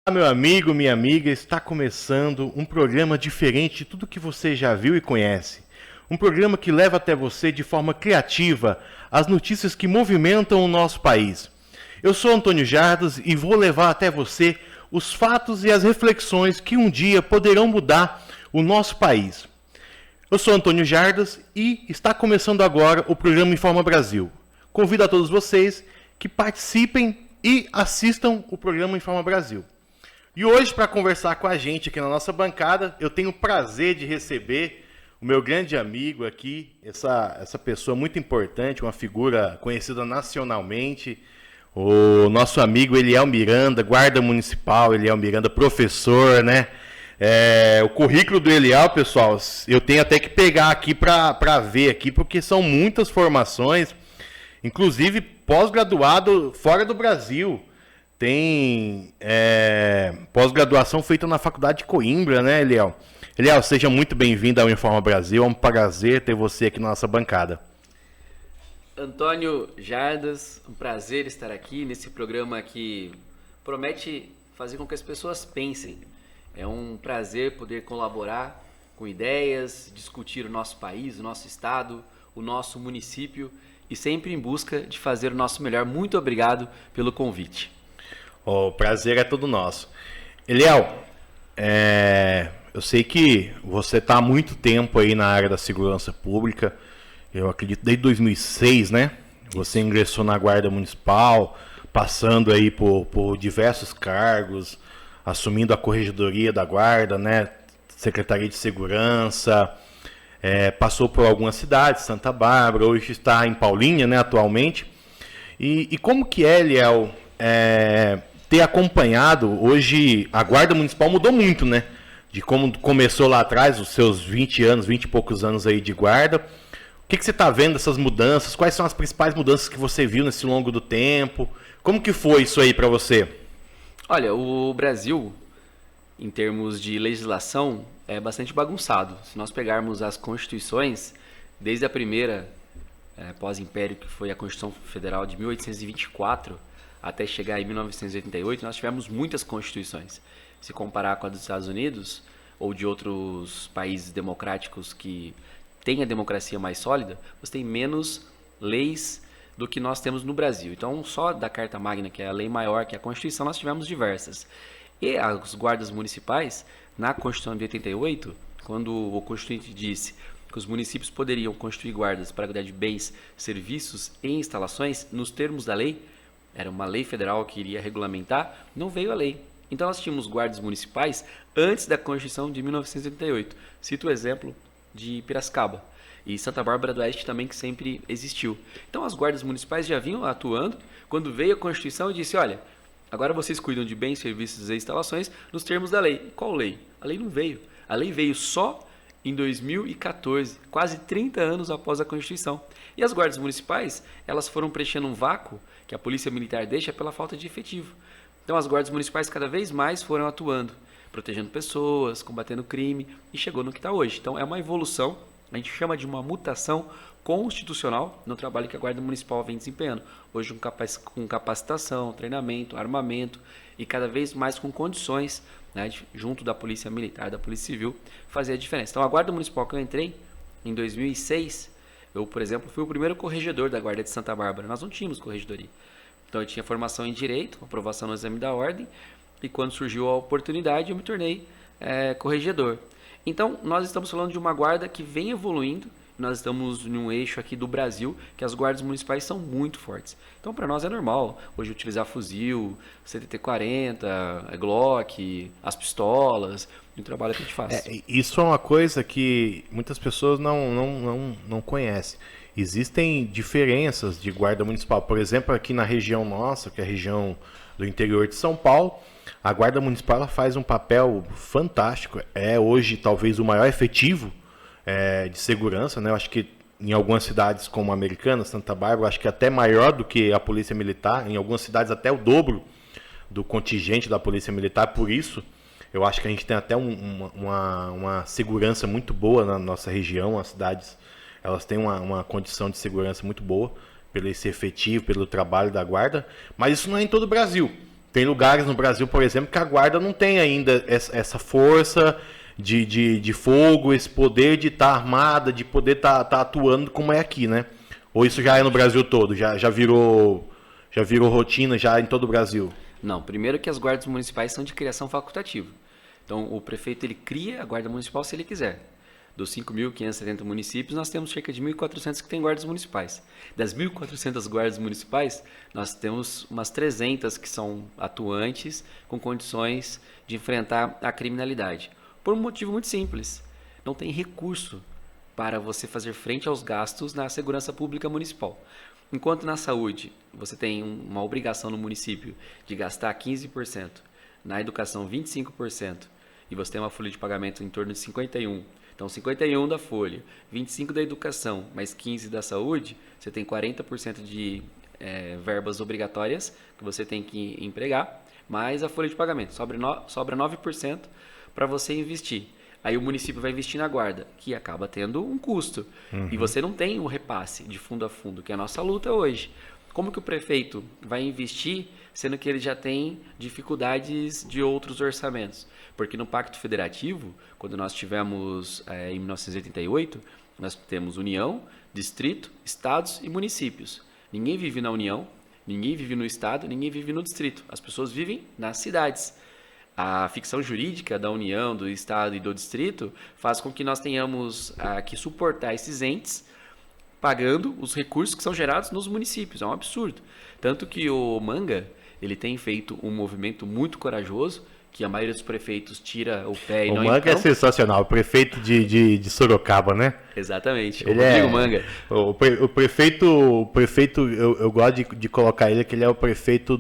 Olá, meu amigo, minha amiga, está começando um programa diferente de tudo que você já viu e conhece. Um programa que leva até você de forma criativa as notícias que movimentam o nosso país. Eu sou Antônio Jardas e vou levar até você os fatos e as reflexões que um dia poderão mudar o nosso país. Eu sou Antônio Jardas e está começando agora o programa Informa Brasil. Convido a todos vocês que participem e assistam o programa Informa Brasil. E hoje, para conversar com a gente aqui na nossa bancada, eu tenho o prazer de receber o meu grande amigo aqui, essa pessoa muito importante, uma figura conhecida nacionalmente, o nosso amigo Eliel Miranda, guarda municipal, Eliel Miranda, professor, né? O currículo do Eliel, pessoal, eu tenho até que pegar aqui para ver aqui, porque são muitas formações, inclusive pós-graduado fora do Brasil. Tem pós-graduação feita na Faculdade de Coimbra, né, Eliel? Eliel, seja muito bem-vindo ao Informa Brasil. É um prazer ter você aqui na nossa bancada. Antônio Jardas, um prazer estar aqui nesse programa que promete fazer com que as pessoas pensem. É um prazer poder colaborar com ideias, discutir o nosso país, o nosso estado, o nosso município e sempre em busca de fazer o nosso melhor. Muito obrigado pelo convite. O prazer é todo nosso. Eliel, eu sei que você está há muito tempo aí na área da segurança pública, eu acredito desde 2006, né? Você ingressou na Guarda Municipal, passando aí por diversos cargos, assumindo a Corregedoria da Guarda, né? Secretaria de Segurança, passou por algumas cidades, Santa Bárbara, hoje está em Paulínia, né, atualmente. E como que é, Eliel, ter acompanhado, hoje a Guarda Municipal mudou muito, né? De como começou lá atrás, os seus 20 anos, 20 e poucos anos aí de guarda. O que você está vendo dessas mudanças? Quais são as principais mudanças que você viu nesse longo do tempo? Como que foi isso aí para você? Olha, o Brasil, em termos de legislação, é bastante bagunçado. Se nós pegarmos as constituições, desde a primeira pós-império, que foi a Constituição Federal de 1824, até chegar em 1988, nós tivemos muitas constituições. Se comparar com a dos Estados Unidos ou de outros países democráticos que têm a democracia mais sólida, você tem menos leis do que nós temos no Brasil. Então, só da Carta Magna, que é a lei maior, que é a Constituição, nós tivemos diversas. E as guardas municipais, na Constituição de 88, quando o Constituinte disse que os municípios poderiam constituir guardas para cuidar de bens, serviços e instalações, nos termos da lei, era uma lei federal que iria regulamentar, não veio a lei. Então nós tínhamos guardas municipais antes da Constituição de 1988. Cito o exemplo de Piracicaba e Santa Bárbara do Oeste também, que sempre existiu. Então as guardas municipais já vinham atuando quando veio a Constituição e disse, olha, agora vocês cuidam de bens, serviços e instalações nos termos da lei. Qual lei? A lei não veio. A lei veio só em 2014, quase 30 anos após a Constituição. E as guardas municipais, elas foram preenchendo um vácuo que a Polícia Militar deixa pela falta de efetivo. Então as guardas municipais cada vez mais foram atuando, protegendo pessoas, combatendo crime e chegou no que está hoje. Então é uma evolução, a gente chama de uma mutação constitucional no trabalho que a Guarda Municipal vem desempenhando. Hoje com capacitação, treinamento, armamento e cada vez mais com condições, né, junto da Polícia Militar, da Polícia Civil, fazer a diferença. Então a Guarda Municipal que eu entrei em 2006, eu, por exemplo, fui o primeiro corregedor da Guarda de Santa Bárbara. Nós não tínhamos corregedoria. Então eu tinha formação em Direito, aprovação no exame da ordem, e quando surgiu a oportunidade eu me tornei corregedor. Então, nós estamos falando de uma guarda que vem evoluindo. Nós estamos em um eixo aqui do Brasil que as guardas municipais são muito fortes. Então, para nós é normal hoje utilizar fuzil, CTT-40, Glock, as pistolas, e o trabalho que a gente faz. Isso é uma coisa que muitas pessoas não conhecem. Existem diferenças de guarda municipal. Por exemplo, aqui na região nossa, que é a região do interior de São Paulo, a guarda municipal ela faz um papel fantástico. É hoje talvez o maior efetivo de segurança, né? Eu acho que em algumas cidades como Americana, Santa Bárbara, acho que até maior do que a Polícia Militar. Em algumas cidades até o dobro do contingente da Polícia Militar. Por isso, eu acho que a gente tem até uma segurança muito boa na nossa região. As cidades elas têm uma condição de segurança muito boa pelo esse efetivo, pelo trabalho da guarda. Mas isso não é em todo o Brasil. Tem lugares no Brasil, por exemplo, que a guarda não tem ainda essa força de fogo, esse poder de estar armada, de poder estar atuando como é aqui, né? Ou isso já é no Brasil todo? Já virou rotina já em todo o Brasil? Não, primeiro que as guardas municipais são de criação facultativa. Então, o prefeito ele cria a guarda municipal se ele quiser. Dos 5.570 municípios, nós temos cerca de 1.400 que têm guardas municipais. Das 1.400 guardas municipais, nós temos umas 300 que são atuantes com condições de enfrentar a criminalidade. Por um motivo muito simples. Não tem recurso para você fazer frente aos gastos na segurança pública municipal. Enquanto na saúde você tem uma obrigação no município de gastar 15%, na educação 25%, e você tem uma folha de pagamento em torno de 51%. Então 51% da folha, 25% da educação, mais 15% da saúde, você tem 40% de verbas obrigatórias que você tem que empregar, mais a folha de pagamento. Sobra 9% para você investir. Aí o município vai investir na guarda, que acaba tendo um custo. Uhum. E você não tem o repasse de fundo a fundo, que é a nossa luta hoje. Como que o prefeito vai investir, sendo que ele já tem dificuldades de outros orçamentos? Porque no Pacto Federativo, quando nós tivemos em 1988, nós temos União, Distrito, Estados e municípios. Ninguém vive na União, ninguém vive no Estado, ninguém vive no Distrito. As pessoas vivem nas cidades. A ficção jurídica da União, do Estado e do Distrito faz com que nós tenhamos que suportar esses entes pagando os recursos que são gerados nos municípios. É um absurdo. Tanto que o Manga ele tem feito um movimento muito corajoso, que a maioria dos prefeitos tira o pé e não... O Manga é sensacional, o prefeito de Sorocaba, né? Exatamente, o Rodrigo Manga. O prefeito eu gosto de colocar ele, que ele é o prefeito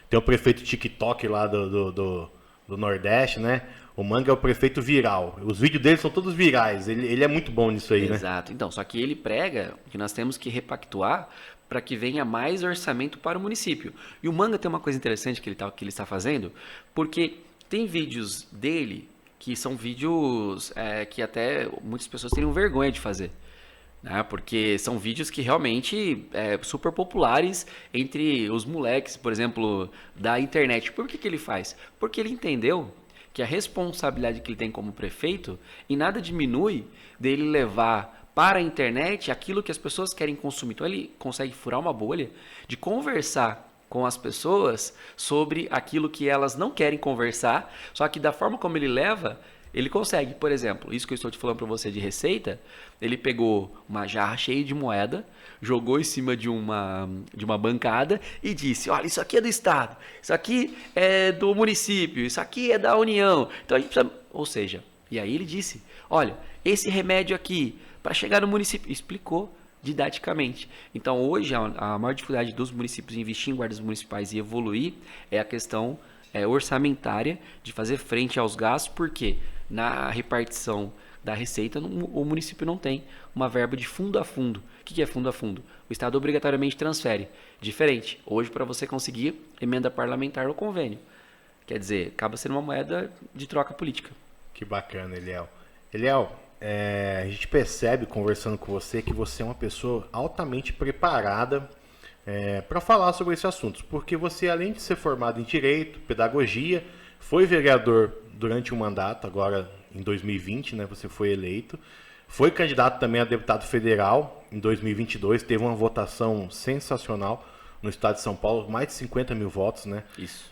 tem o prefeito TikTok lá do Nordeste, né? O Manga é o prefeito viral. Os vídeos dele são todos virais. Ele é muito bom nisso aí, né? Exato. Então, só que ele prega que nós temos que repactuar para que venha mais orçamento para o município. E o Manga tem uma coisa interessante que ele está fazendo, porque tem vídeos dele que são vídeos que até muitas pessoas teriam vergonha de fazer. Porque são vídeos que realmente super populares entre os moleques, por exemplo, da internet. Por que ele faz? Porque ele entendeu que a responsabilidade que ele tem como prefeito em nada diminui dele levar para a internet aquilo que as pessoas querem consumir. Então ele consegue furar uma bolha de conversar com as pessoas sobre aquilo que elas não querem conversar, só que da forma como ele leva, ele consegue. Por exemplo, isso que eu estou te falando para você de receita, ele pegou uma jarra cheia de moeda, jogou em cima de uma bancada e disse, olha, isso aqui é do Estado, isso aqui é do município, isso aqui é da União. Então a gente precisa... Ou seja, e aí ele disse, olha, esse remédio aqui, para chegar no município, explicou didaticamente. Então hoje a maior dificuldade dos municípios em investir em guardas municipais e evoluir é a questão orçamentária de fazer frente aos gastos, porque na repartição da receita o município não tem uma verba de fundo a fundo. O que é fundo a fundo? O Estado obrigatoriamente transfere. Diferente, hoje para você conseguir emenda parlamentar ou convênio. Quer dizer, acaba sendo uma moeda de troca política. Que bacana, Eliel. Eliel, a gente percebe conversando com você que você é uma pessoa altamente preparada para falar sobre esses assuntos, porque você, além de ser formado em Direito, Pedagogia, foi vereador durante um mandato, agora em 2020, né, você foi eleito, foi candidato também a deputado federal em 2022, teve uma votação sensacional no estado de São Paulo, mais de 50 mil votos, né? Isso.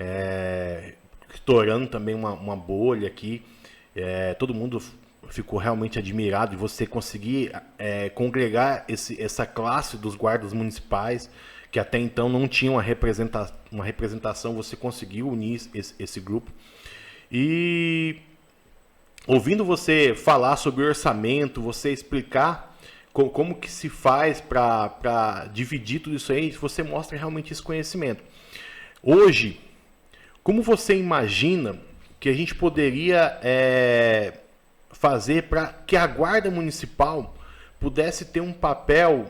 estourando também uma bolha aqui. Todo mundo ficou realmente admirado de você conseguir congregar essa classe dos guardas municipais, que até então não tinha uma representação, você conseguiu unir esse grupo. E ouvindo você falar sobre orçamento, você explicar como que se faz para dividir tudo isso aí, você mostra realmente esse conhecimento. Hoje, como você imagina que a gente poderia fazer para que a Guarda Municipal pudesse ter um papel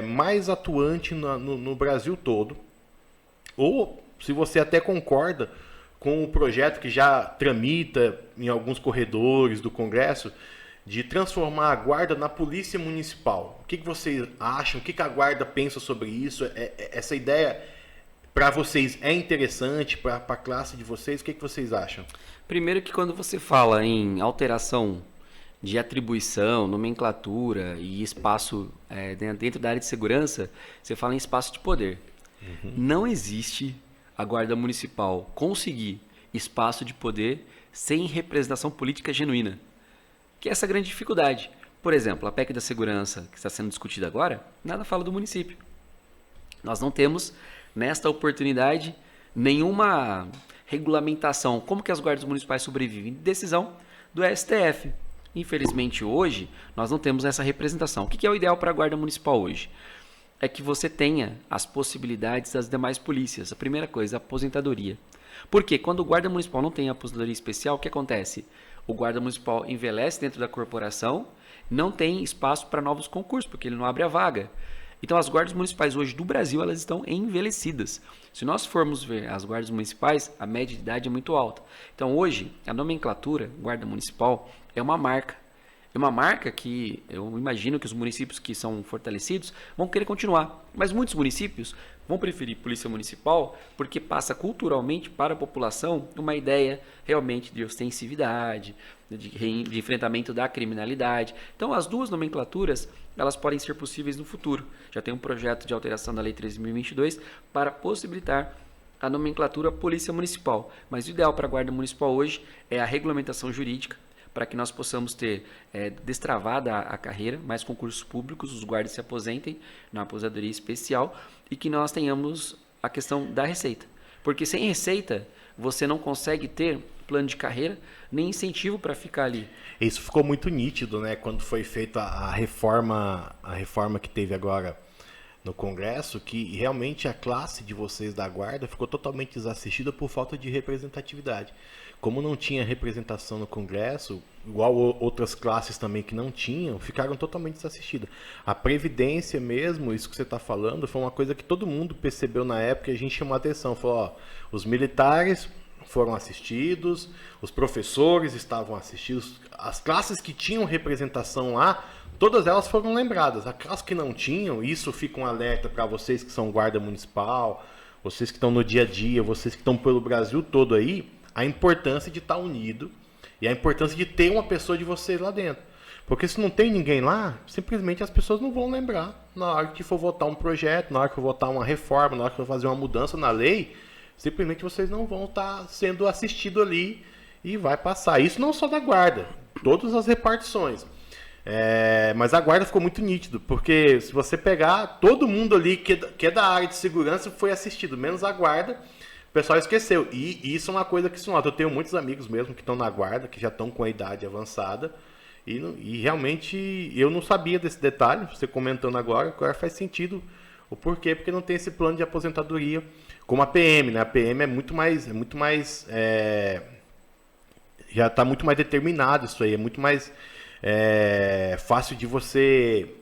mais atuante no Brasil todo? Ou, se você até concorda com o projeto que já tramita em alguns corredores do Congresso, de transformar a Guarda na Polícia Municipal. O que vocês acham? O que a Guarda pensa sobre isso? Essa ideia, para vocês, é interessante para a classe de vocês? O que vocês acham? Primeiro que quando você fala em alteração de atribuição, nomenclatura e espaço dentro da área de segurança, você fala em espaço de poder. Uhum. Não existe a Guarda Municipal conseguir espaço de poder sem representação política genuína, que é essa grande dificuldade. Por exemplo, a PEC da segurança que está sendo discutida agora, nada fala do município. Nós não temos, nesta oportunidade, nenhuma regulamentação. Como que as guardas municipais sobrevivem? Decisão do STF. Infelizmente, hoje, nós não temos essa representação. O que é o ideal para a Guarda Municipal hoje? É que você tenha as possibilidades das demais polícias. A primeira coisa, a aposentadoria. Porque quando o guarda municipal não tem aposentadoria especial, o que acontece? O guarda municipal envelhece dentro da corporação, não tem espaço para novos concursos, porque ele não abre a vaga. Então, as guardas municipais hoje do Brasil, elas estão envelhecidas. Se nós formos ver as guardas municipais, a média de idade é muito alta. Então, hoje, a nomenclatura guarda municipal é uma marca. É uma marca que eu imagino que os municípios que são fortalecidos vão querer continuar. Mas muitos municípios vão preferir polícia municipal porque passa culturalmente para a população uma ideia realmente de ostensividade, de enfrentamento da criminalidade. Então, as duas nomenclaturas elas podem ser possíveis no futuro. Já tem um projeto de alteração da Lei 13.022 para possibilitar a nomenclatura polícia municipal. Mas o ideal para a Guarda Municipal hoje é a regulamentação jurídica, para que nós possamos ter destravada a carreira, mais concursos públicos, os guardas se aposentem na aposentadoria especial e que nós tenhamos a questão da receita. Porque sem receita, você não consegue ter plano de carreira, nem incentivo para ficar ali. Isso ficou muito nítido, né? Quando foi feita a reforma que teve agora no Congresso, que realmente a classe de vocês da Guarda ficou totalmente desassistida por falta de representatividade. Como não tinha representação no Congresso, igual outras classes também que não tinham, ficaram totalmente desassistidas. A Previdência mesmo, isso que você está falando, foi uma coisa que todo mundo percebeu na época e a gente chamou a atenção. Falou, ó, os militares foram assistidos, os professores estavam assistidos, as classes que tinham representação lá, todas elas foram lembradas. As classes que não tinham, isso fica um alerta para vocês que são guarda municipal, vocês que estão no dia a dia, vocês que estão pelo Brasil todo aí, a importância de estar unido e a importância de ter uma pessoa de vocês lá dentro. Porque se não tem ninguém lá, simplesmente as pessoas não vão lembrar. Na hora que for votar um projeto, na hora que for votar uma reforma, na hora que for fazer uma mudança na lei, simplesmente vocês não vão estar sendo assistidos ali e vai passar. Isso não só da Guarda, todas as repartições. Mas a Guarda ficou muito nítido, porque se você pegar, todo mundo ali que é da área de segurança foi assistido, menos a Guarda. O pessoal esqueceu. E isso é uma coisa que se nota. Eu tenho muitos amigos mesmo que estão na Guarda, que já estão com a idade avançada. E realmente eu não sabia desse detalhe. Você comentando agora faz sentido o porquê. Porque não tem esse plano de aposentadoria como a PM, né? A PM é muito mais já está muito mais determinado isso aí. É muito mais fácil de você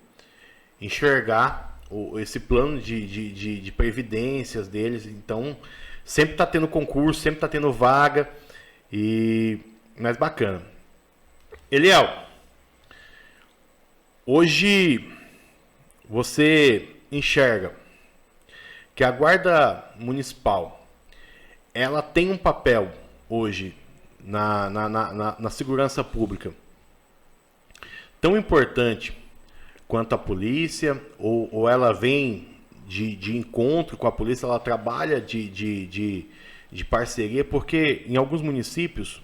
enxergar esse plano de previdências deles. Então, sempre está tendo concurso, sempre está tendo vaga. Mas bacana. Eliel, hoje você enxerga que a Guarda Municipal ela tem um papel hoje na segurança pública tão importante quanto a polícia, ou ela vem de encontro com a polícia, ela trabalha de de parceria, porque em alguns municípios,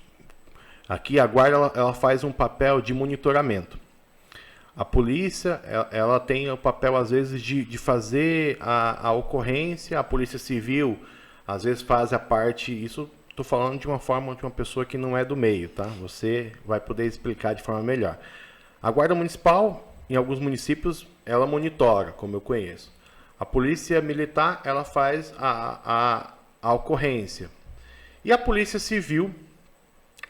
aqui a guarda ela faz um papel de monitoramento. A polícia ela tem o papel, às vezes, de fazer a ocorrência, a polícia civil, às vezes, faz a parte... Isso estou falando de uma forma de uma pessoa que não é do meio, tá? Você vai poder explicar de forma melhor. A guarda municipal, em alguns municípios, ela monitora, como eu conheço. A polícia militar, ela faz a ocorrência. E a polícia civil,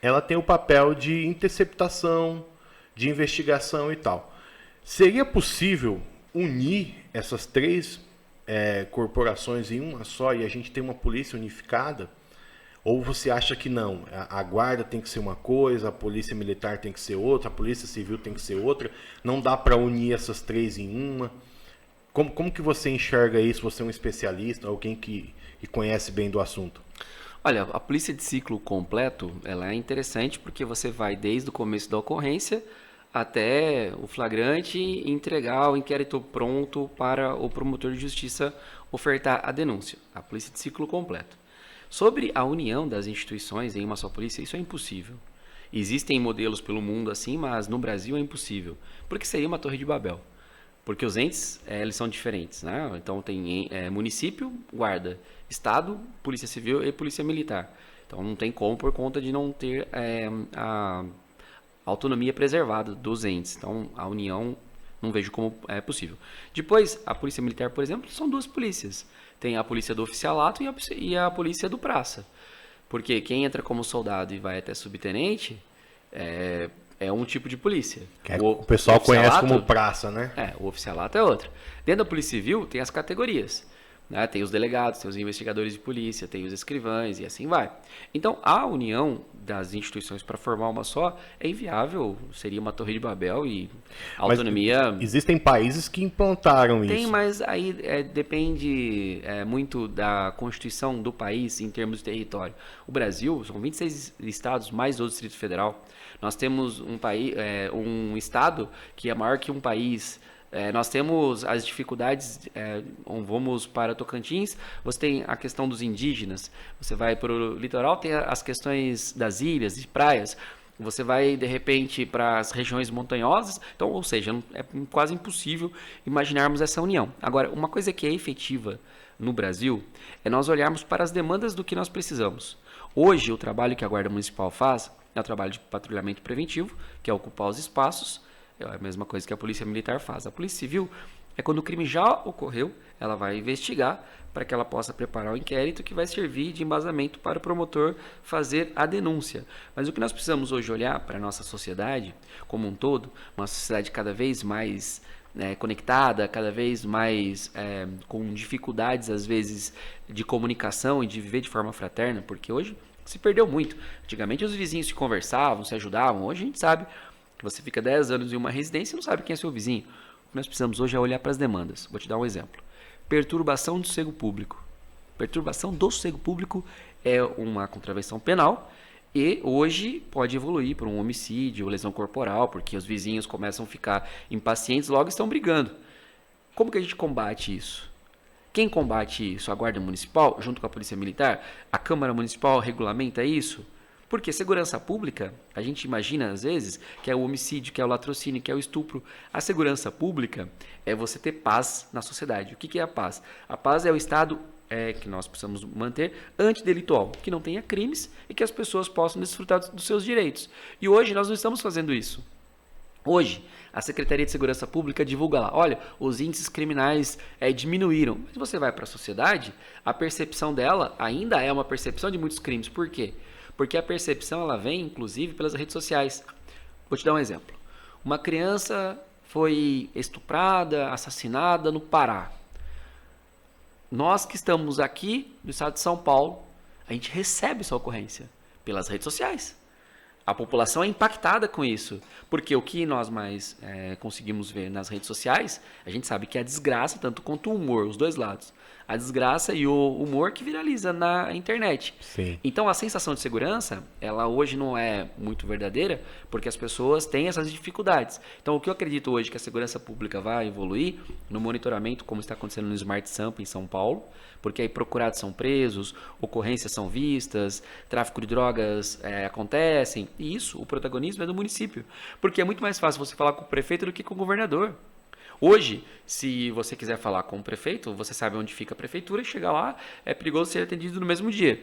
ela tem o papel de interceptação, de investigação e tal. Seria possível unir essas três corporações em uma só e a gente ter uma polícia unificada? Ou você acha que não? A guarda tem que ser uma coisa, a polícia militar tem que ser outra, a polícia civil tem que ser outra. Não dá para unir essas três em uma? Como que você enxerga isso? Você é um especialista, alguém que conhece bem do assunto? Olha, a polícia de ciclo completo, ela é interessante porque você vai desde o começo da ocorrência até o flagrante e entregar o inquérito pronto para o promotor de justiça ofertar a denúncia. A polícia de ciclo completo. Sobre a união das instituições em uma só polícia, isso é impossível. Existem modelos pelo mundo assim, mas no Brasil é impossível, porque seria uma torre de Babel. Porque os entes, eles são diferentes, né? Então tem município, guarda, estado, polícia civil e polícia militar. Então não tem como por conta de não ter a autonomia preservada dos entes. Então a união não vejo como é possível. Depois, a polícia militar, por exemplo, são duas polícias. Tem a polícia do oficialato e a polícia do praça. Porque quem entra como soldado e vai até subtenente é um tipo de polícia. O pessoal conhece como praça, né? O oficialato é outro. Dentro da Polícia Civil tem as categorias. Né? Tem os delegados, tem os investigadores de polícia, tem os escrivães e assim vai. Então, a união das instituições para formar uma só é inviável. Seria uma torre de Babel e a autonomia... Mas existem países que implantaram isso. Tem, mas aí depende muito da Constituição do país em termos de território. O Brasil, são 26 estados mais o Distrito Federal. Nós temos um estado que é maior que um país. Nós temos as dificuldades, vamos para Tocantins, você tem a questão dos indígenas, você vai para o litoral, tem as questões das ilhas e praias, você vai de repente para as regiões montanhosas, então, ou seja, é quase impossível imaginarmos essa união. Agora, uma coisa que é efetiva no Brasil é nós olharmos para as demandas do que nós precisamos. Hoje, o trabalho que a Guarda Municipal faz é o trabalho de patrulhamento preventivo, que é ocupar os espaços. É a mesma coisa que a polícia militar faz. A polícia civil é quando o crime já ocorreu, ela vai investigar para que ela possa preparar o inquérito que vai servir de embasamento para o promotor fazer a denúncia. Mas o que nós precisamos hoje olhar para a nossa sociedade como um todo, uma sociedade cada vez mais conectada, cada vez mais com dificuldades às vezes de comunicação e de viver de forma fraterna, porque hoje se perdeu muito. Antigamente os vizinhos se conversavam, se ajudavam, hoje a gente sabe que você fica 10 anos em uma residência e não sabe quem é seu vizinho. O que nós precisamos hoje é olhar para as demandas. Vou te dar um exemplo. Perturbação do sossego público. Perturbação do sossego público é uma contravenção penal e hoje pode evoluir para um homicídio ou lesão corporal, porque os vizinhos começam a ficar impacientes, logo estão brigando. Como que a gente combate isso? Quem combate isso? A Guarda Municipal, junto com a Polícia Militar? A Câmara Municipal regulamenta isso? Porque segurança pública, a gente imagina às vezes que é o homicídio, que é o latrocínio, que é o estupro. A segurança pública é você ter paz na sociedade. O que é a paz? A paz é o estado que nós precisamos manter antidelitual, que não tenha crimes e que as pessoas possam desfrutar dos seus direitos. E hoje nós não estamos fazendo isso. Hoje, a Secretaria de Segurança Pública divulga lá, olha, os índices criminais diminuíram. Mas você vai para a sociedade, a percepção dela ainda é uma percepção de muitos crimes. Por quê? Porque a percepção ela vem, inclusive, pelas redes sociais. Vou te dar um exemplo. Uma criança foi estuprada, assassinada no Pará. Nós que estamos aqui no estado de São Paulo, a gente recebe essa ocorrência pelas redes sociais. A população é impactada com isso, porque o que nós mais conseguimos ver nas redes sociais, a gente sabe que é a desgraça, tanto quanto o humor, os dois lados. a desgraça e o humor que viraliza na internet. Sim. Então a sensação de segurança, ela hoje não é muito verdadeira, porque as pessoas têm essas dificuldades. Então o que eu acredito hoje que a segurança pública vai evoluir no monitoramento, como está acontecendo no Smart Sampa em São Paulo, porque aí procurados são presos, ocorrências são vistas, tráfico de drogas acontecem, e isso, o protagonismo é do município, porque é muito mais fácil você falar com o prefeito do que com o governador. Hoje, se você quiser falar com o prefeito, você sabe onde fica a prefeitura e chegar lá, é perigoso ser atendido no mesmo dia.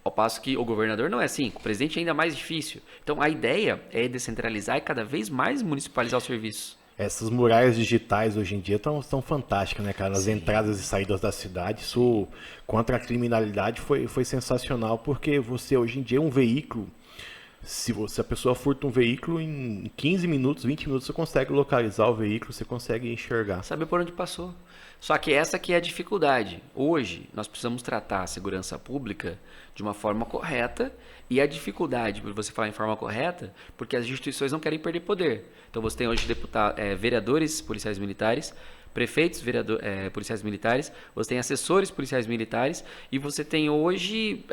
Ao passo que o governador não é assim, o presidente é ainda mais difícil. Então a ideia é descentralizar e cada vez mais municipalizar os serviços. Essas muralhas digitais hoje em dia estão fantásticas, né, cara? Nas entradas e saídas da cidade, isso contra a criminalidade foi sensacional, porque você hoje em dia é um veículo. Se a pessoa furta um veículo, em 15 minutos, 20 minutos, você consegue localizar o veículo, você consegue enxergar. Saber por onde passou. Só que essa que é a dificuldade. Hoje, nós precisamos tratar a segurança pública de uma forma correta, e a dificuldade, por você falar em forma correta, porque as instituições não querem perder poder. Então você tem hoje vereadores policiais militares, prefeitos policiais militares, você tem assessores policiais militares, e você tem hoje,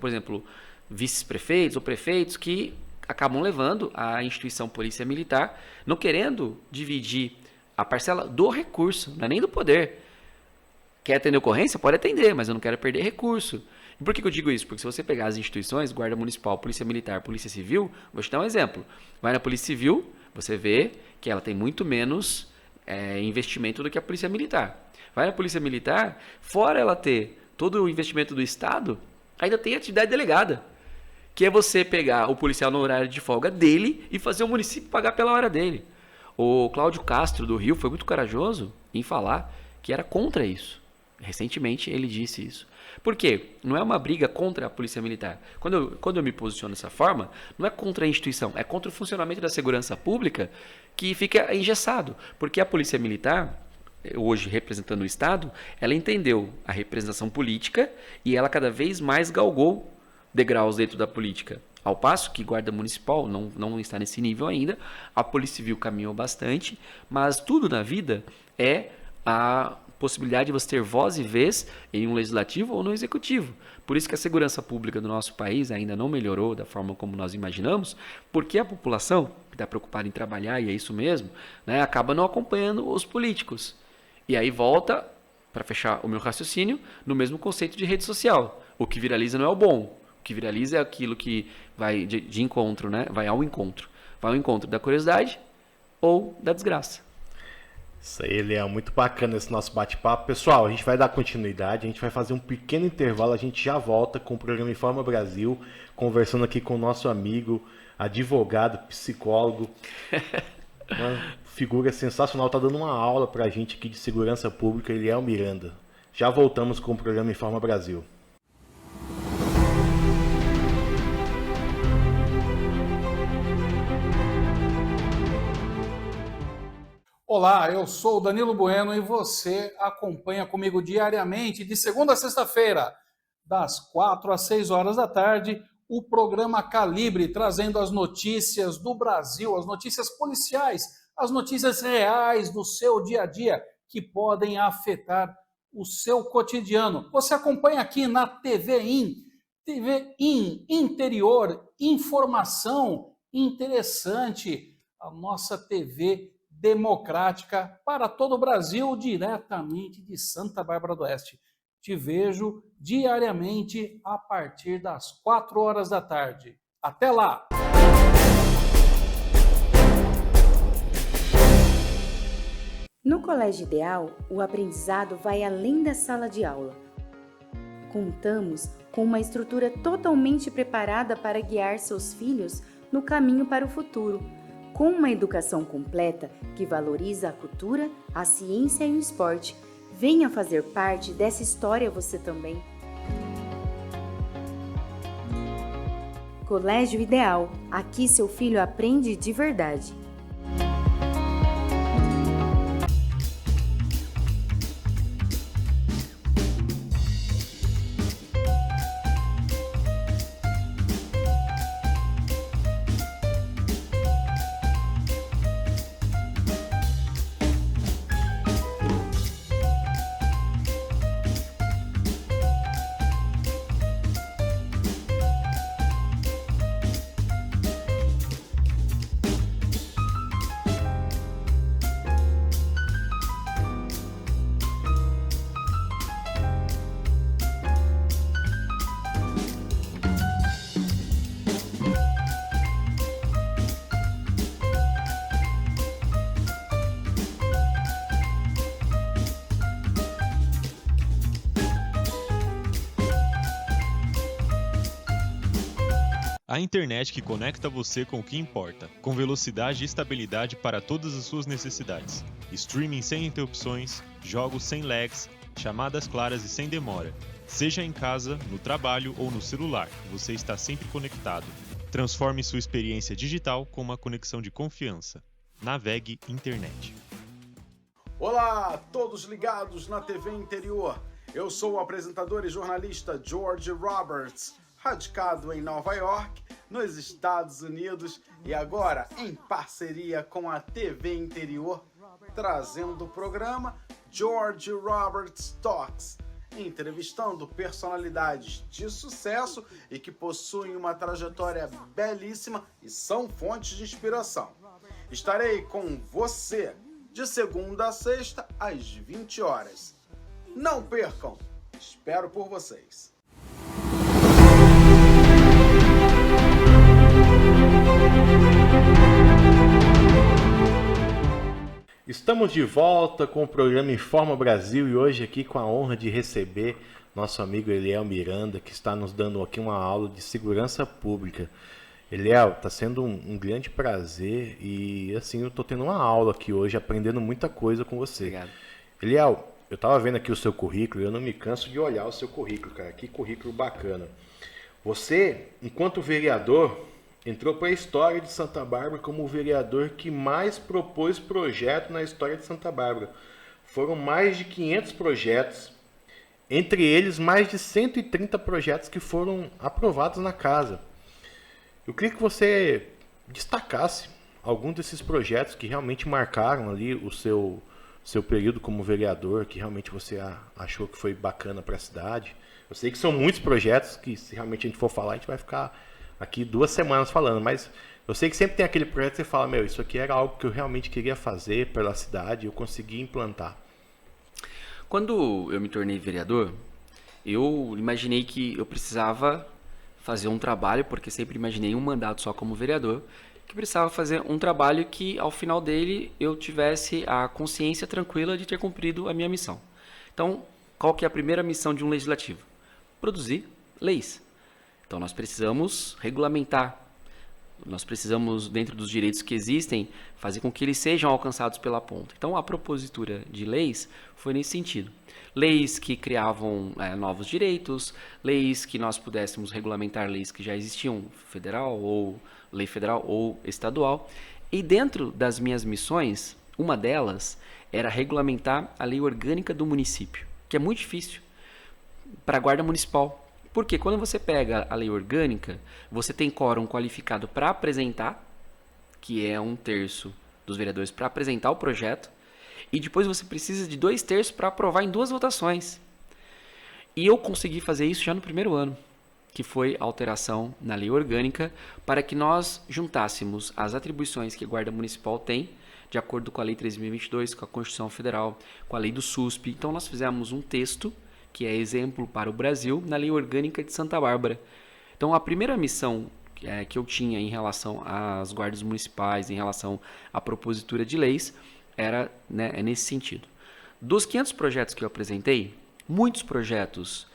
por exemplo, vice-prefeitos ou prefeitos que acabam levando a instituição polícia militar, não querendo dividir a parcela do recurso, não é nem do poder. Quer atender ocorrência? Pode atender, mas eu não quero perder recurso. E por que eu digo isso? Porque se você pegar as instituições, Guarda Municipal, Polícia Militar, Polícia Civil, vou te dar um exemplo. Vai na Polícia Civil, você vê que ela tem muito menos investimento do que a Polícia Militar. Vai na Polícia Militar, fora ela ter todo o investimento do Estado, ainda tem atividade delegada, que é você pegar o policial no horário de folga dele e fazer o município pagar pela hora dele. O Cláudio Castro, do Rio, foi muito corajoso em falar que era contra isso. Recentemente ele disse isso. Por quê? Não é uma briga contra a Polícia Militar. Quando eu me posiciono dessa forma, não é contra a instituição, é contra o funcionamento da segurança pública que fica engessado. Porque a Polícia Militar, hoje representando o Estado, ela entendeu a representação política e ela cada vez mais galgou degraus dentro da política. Ao passo que Guarda Municipal não está nesse nível ainda, a Polícia Civil caminhou bastante, mas tudo na vida é a possibilidade de você ter voz e vez em um legislativo ou no executivo. Por isso que a segurança pública do nosso país ainda não melhorou da forma como nós imaginamos, porque a população, que está preocupada em trabalhar, e é isso mesmo, né, acaba não acompanhando os políticos. E aí volta, para fechar o meu raciocínio, no mesmo conceito de rede social. O que viraliza não é o bom. O que viraliza é aquilo que vai de encontro, né? Vai ao encontro. Vai ao encontro da curiosidade ou da desgraça. Isso aí, Leão, muito bacana esse nosso bate-papo. Pessoal, a gente vai dar continuidade, a gente vai fazer um pequeno intervalo, a gente já volta com o programa Informa Brasil, conversando aqui com o nosso amigo, advogado, psicólogo, uma figura sensacional, tá dando uma aula pra gente aqui de segurança pública, Eliel Miranda. Já voltamos com o programa Informa Brasil. Olá, eu sou o Danilo Bueno e você acompanha comigo diariamente, de segunda a sexta-feira, das 4 às 6 horas da tarde, o programa Calibre, trazendo as notícias do Brasil, as notícias policiais, as notícias reais do seu dia a dia, que podem afetar o seu cotidiano. Você acompanha aqui na TV Interior, informação interessante, a nossa TV democrática para todo o Brasil, diretamente de Santa Bárbara do Oeste. Te vejo diariamente a partir das 4 horas da tarde. Até lá! No Colégio Ideal, o aprendizado vai além da sala de aula. Contamos com uma estrutura totalmente preparada para guiar seus filhos no caminho para o futuro, com uma educação completa que valoriza a cultura, a ciência e o esporte. Venha fazer parte dessa história você também. Colégio Ideal. Aqui seu filho aprende de verdade. A internet que conecta você com o que importa, com velocidade e estabilidade para todas as suas necessidades. Streaming sem interrupções, jogos sem lags, chamadas claras e sem demora. Seja em casa, no trabalho ou no celular, você está sempre conectado. Transforme sua experiência digital com uma conexão de confiança. Navegue Internet. Olá, todos ligados na TV Interior. Eu sou o apresentador e jornalista George Roberts, radicado em Nova York, nos Estados Unidos, e agora em parceria com a TV Interior, trazendo o programa George Roberts Talks, entrevistando personalidades de sucesso e que possuem uma trajetória belíssima e são fontes de inspiração. Estarei com você de segunda a sexta às 20 horas. Não percam! Espero por vocês. Estamos de volta com o programa Informa Brasil e hoje aqui com a honra de receber nosso amigo Eliel Miranda, que está nos dando aqui uma aula de segurança pública. Eliel, está sendo um grande prazer e assim eu estou tendo uma aula aqui hoje, aprendendo muita coisa com você. Obrigado. Eliel, eu estava vendo aqui o seu currículo e eu não me canso de olhar o seu currículo, cara. Que currículo bacana. Você, enquanto vereador, entrou para a história de Santa Bárbara como o vereador que mais propôs projeto na história de Santa Bárbara. Foram mais de 500 projetos, entre eles mais de 130 projetos que foram aprovados na casa. Eu queria que você destacasse algum desses projetos que realmente marcaram ali o seu período como vereador, que realmente você achou que foi bacana para a cidade. Eu sei que são muitos projetos que, se realmente a gente for falar, a gente vai ficar aqui 2 semanas falando, mas eu sei que sempre tem aquele projeto que você fala, meu, isso aqui era algo que eu realmente queria fazer pela cidade e eu consegui implantar. Quando eu me tornei vereador, eu imaginei que eu precisava fazer um trabalho, porque sempre imaginei um mandato só como vereador, que precisava fazer um trabalho que, ao final dele, eu tivesse a consciência tranquila de ter cumprido a minha missão. Então, qual que é a primeira missão de um legislativo? Produzir leis. Então, nós precisamos regulamentar, nós precisamos, dentro dos direitos que existem, fazer com que eles sejam alcançados pela ponta. Então, a propositura de leis foi nesse sentido. Leis que criavam novos direitos, leis que nós pudéssemos regulamentar leis que já existiam, federal ou lei federal ou estadual. E dentro das minhas missões, uma delas era regulamentar a lei orgânica do município, que é muito difícil para a guarda municipal. Porque quando você pega a lei orgânica, você tem quórum qualificado para apresentar, que é 1/3 dos vereadores para apresentar o projeto, e depois você precisa de 2/3 para aprovar em 2 votações. E eu consegui fazer isso já no primeiro ano, que foi a alteração na lei orgânica, para que nós juntássemos as atribuições que a Guarda Municipal tem, de acordo com a Lei 3.022, com a Constituição Federal, com a Lei do SUSP. Então nós fizemos um texto que é exemplo para o Brasil, na Lei Orgânica de Santa Bárbara. Então, a primeira missão que eu tinha em relação às guardas municipais, em relação à propositura de leis, era nesse sentido. Dos 500 projetos que eu apresentei, muitos projetos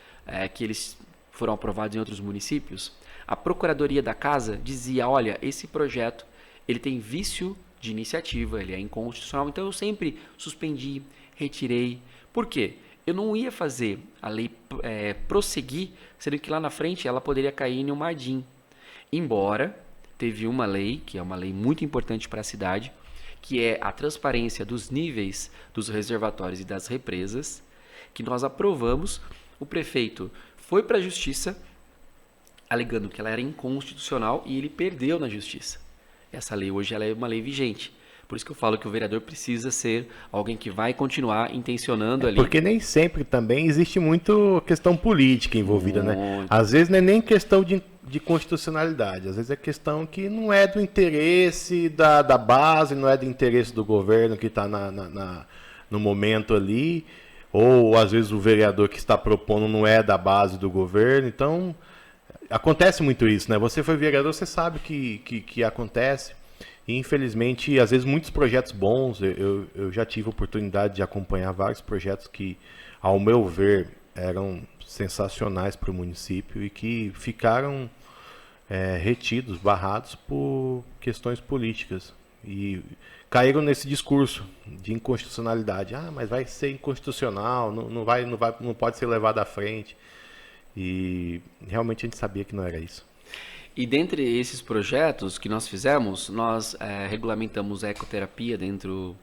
que eles foram aprovados em outros municípios, a Procuradoria da Casa dizia, olha, esse projeto ele tem vício de iniciativa, ele é inconstitucional, então eu sempre suspendi, retirei. Por quê? Eu não ia fazer a lei prosseguir, sendo que lá na frente ela poderia cair em um ADIM. Embora teve uma lei, que é uma lei muito importante para a cidade, que é a transparência dos níveis dos reservatórios e das represas, que nós aprovamos. O prefeito foi para a justiça, alegando que ela era inconstitucional, e ele perdeu na justiça. Essa lei hoje ela é uma lei vigente. Por isso que eu falo que o vereador precisa ser alguém que vai continuar intencionando ali. Porque nem sempre também existe muito questão política envolvida, né? Às vezes não é nem questão de constitucionalidade, às vezes é questão que não é do interesse da base, não é do interesse do governo que está no momento ali, ou às vezes o vereador que está propondo não é da base do governo. Então, acontece muito isso, né? Você foi vereador, você sabe que acontece. E, infelizmente, às vezes muitos projetos bons, eu já tive a oportunidade de acompanhar vários projetos que, ao meu ver, eram sensacionais para o município e que ficaram retidos, barrados por questões políticas. E caíram nesse discurso de inconstitucionalidade. Mas vai ser inconstitucional, não pode ser levado à frente. E realmente a gente sabia que não era isso. E dentre esses projetos que nós fizemos, nós regulamentamos a ecoterapia dentro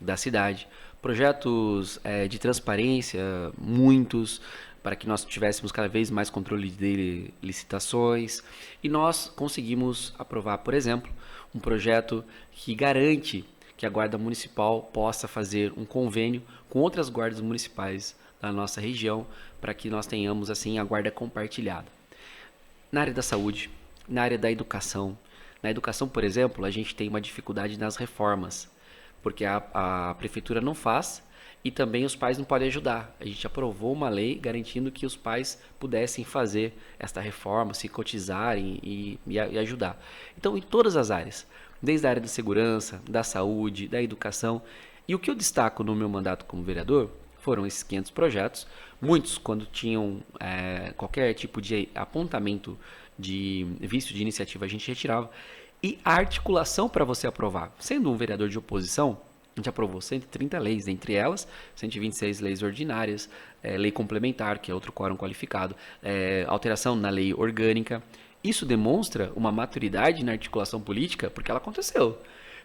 da cidade. Projetos de transparência, muitos, para que nós tivéssemos cada vez mais controle de licitações. E nós conseguimos aprovar, por exemplo, um projeto que garante que a Guarda Municipal possa fazer um convênio com outras guardas municipais da nossa região, para que nós tenhamos assim a guarda compartilhada. Na área da saúde, na área da educação. Na educação, por exemplo, a gente tem uma dificuldade nas reformas, porque a prefeitura não faz e também os pais não podem ajudar. A gente aprovou uma lei garantindo que os pais pudessem fazer esta reforma, se cotizarem e ajudar. Então, em todas as áreas, desde a área da segurança, da saúde, da educação. E o que eu destaco no meu mandato como vereador foram esses 500 projetos, muitos quando tinham qualquer tipo de apontamento de vício de iniciativa a gente retirava, e a articulação para você aprovar. Sendo um vereador de oposição, a gente aprovou 130 leis, entre elas 126 leis ordinárias, lei complementar, que é outro quórum qualificado, alteração na lei orgânica. Isso demonstra uma maturidade na articulação política, porque ela aconteceu.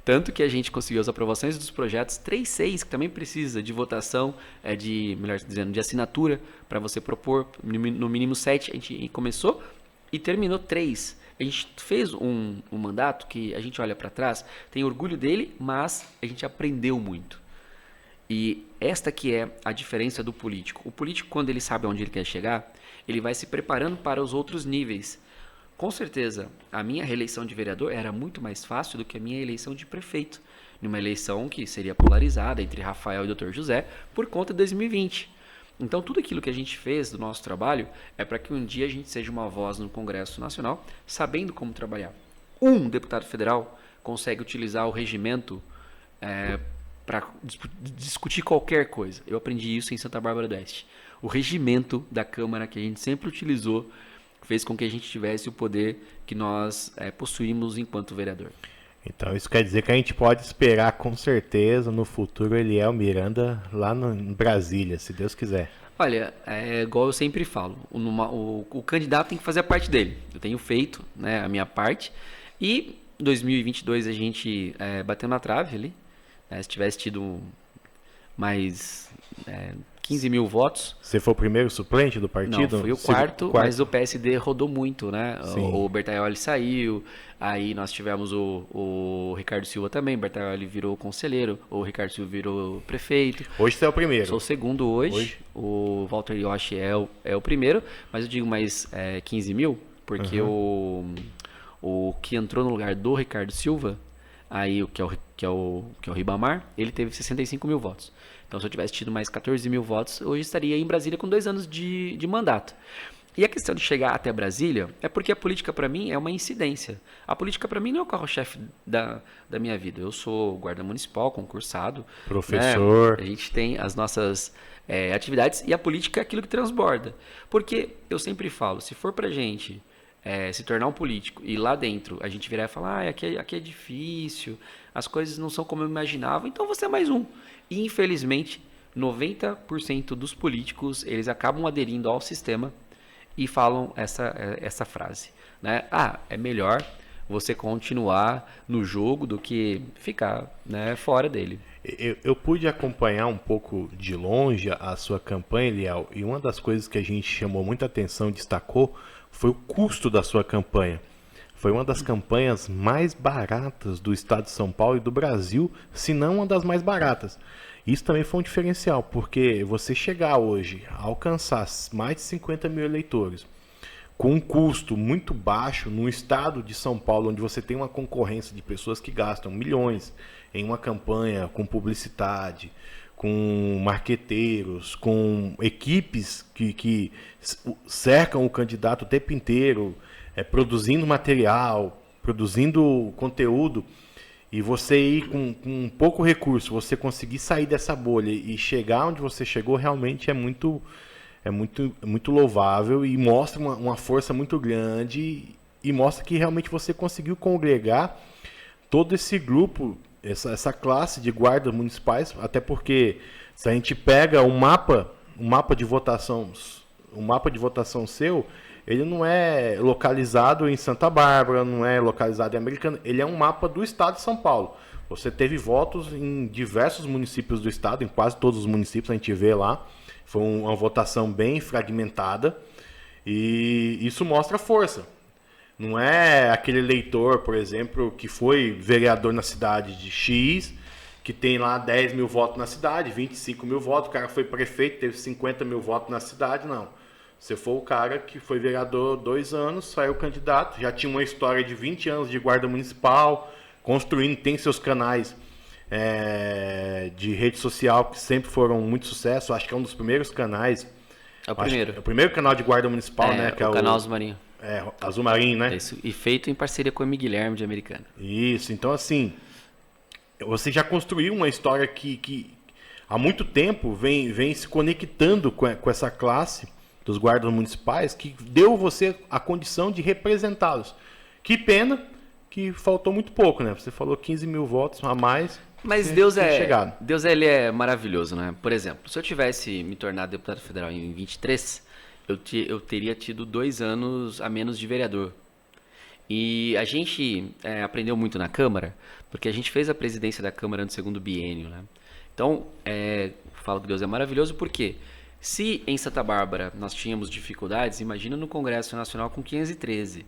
Tanto que a gente conseguiu as aprovações dos projetos 3.6, que também precisa de votação, melhor dizendo, de assinatura, para você propor, no mínimo 7, a gente começou e terminou 3. A gente fez um mandato que a gente olha para trás, tem orgulho dele, mas a gente aprendeu muito. E esta que é a diferença do político. O político, quando ele sabe onde ele quer chegar, ele vai se preparando para os outros níveis. Com certeza, a minha reeleição de vereador era muito mais fácil do que a minha eleição de prefeito, numa eleição que seria polarizada entre Rafael e Dr. José por conta de 2020. Então, tudo aquilo que a gente fez do nosso trabalho é para que um dia a gente seja uma voz no Congresso Nacional, sabendo como trabalhar. Um deputado federal consegue utilizar o regimento para discutir qualquer coisa. Eu aprendi isso em Santa Bárbara do Oeste. O regimento da Câmara que a gente sempre utilizou fez com que a gente tivesse o poder que nós possuímos enquanto vereador. Então isso quer dizer que a gente pode esperar com certeza no futuro Eliel Miranda lá em Brasília, se Deus quiser. Olha, igual eu sempre falo, o candidato tem que fazer a parte dele. Eu tenho feito, né, a minha parte, e em 2022 a gente bateu na trave ali, se tivesse tido mais 15 mil votos. Você foi o primeiro suplente do partido? Não, fui o quarto, mas o PSD rodou muito, né? Sim. O Bertaioli saiu, aí nós tivemos o Ricardo Silva também, o Bertaioli virou conselheiro, o Ricardo Silva virou prefeito. Hoje você é o primeiro. Sou o segundo hoje. O Walter Yoshi é o primeiro, mas eu digo mais 15 mil, porque o que entrou no lugar do Ricardo Silva, aí que é o Ribamar, ele teve 65 mil votos. Então, se eu tivesse tido mais 14 mil votos, hoje estaria em Brasília com 2 anos de mandato. E a questão de chegar até Brasília é porque a política, para mim, é uma incidência. A política, para mim, não é o carro-chefe da minha vida. Eu sou guarda municipal, concursado. Professor. Né? A gente tem as nossas atividades e a política é aquilo que transborda. Porque eu sempre falo, se for pra gente se tornar um político e lá dentro a gente virar e falar, aqui é difícil, as coisas não são como eu imaginava, então você é mais um. E, infelizmente, 90% dos políticos, eles acabam aderindo ao sistema e falam essa frase, né? É melhor você continuar no jogo do que ficar, né, fora dele. Eu pude acompanhar um pouco de longe a sua campanha, Eliel, e uma das coisas que a gente chamou muita atenção, destacou, foi o custo da sua campanha. Foi uma das campanhas mais baratas do estado de São Paulo e do Brasil, se não uma das mais baratas. Isso também foi um diferencial, porque você chegar hoje a alcançar mais de 50 mil eleitores, com um custo muito baixo no estado de São Paulo, onde você tem uma concorrência de pessoas que gastam milhões em uma campanha com publicidade, com marqueteiros, com equipes que cercam o candidato o tempo inteiro, produzindo material, produzindo conteúdo, e você ir com pouco recurso, você conseguir sair dessa bolha e chegar onde você chegou, realmente é muito louvável e mostra uma força muito grande e mostra que realmente você conseguiu congregar todo esse grupo, essa classe de guardas municipais, até porque se a gente pega um mapa de votação seu, ele não é localizado em Santa Bárbara, não é localizado em Americana, ele é um mapa do estado de São Paulo. Você teve votos em diversos municípios do estado, em quase todos os municípios a gente vê lá. Foi uma votação bem fragmentada e isso mostra força. Não é aquele eleitor, por exemplo, que foi vereador na cidade de X, que tem lá 10 mil votos na cidade, 25 mil votos, o cara foi prefeito, teve 50 mil votos na cidade, não. Você foi o cara que foi vereador 2 anos, saiu candidato, já tinha uma história de 20 anos de guarda municipal, construindo, tem seus canais de rede social que sempre foram muito sucesso. Acho que é um dos primeiros canais. É o primeiro. É o primeiro canal de guarda municipal, né? Que o canal Azul Marinho. Azul Marinho, né? Isso, e feito em parceria com o Guilherme de Americana. Isso, então assim, você já construiu uma história que há muito tempo vem se conectando com essa classe dos guardas municipais, que deu você a condição de representá-los. Que pena que faltou muito pouco, né? Você falou 15 mil votos a mais. Mas Deus ele é maravilhoso, né? Por exemplo, se eu tivesse me tornado deputado federal em 23, eu teria tido 2 anos a menos de vereador. E a gente aprendeu muito na Câmara, porque a gente fez a presidência da Câmara no segundo biênio, né? Então, falo que Deus é maravilhoso porque se em Santa Bárbara nós tínhamos dificuldades, imagina no Congresso Nacional com 513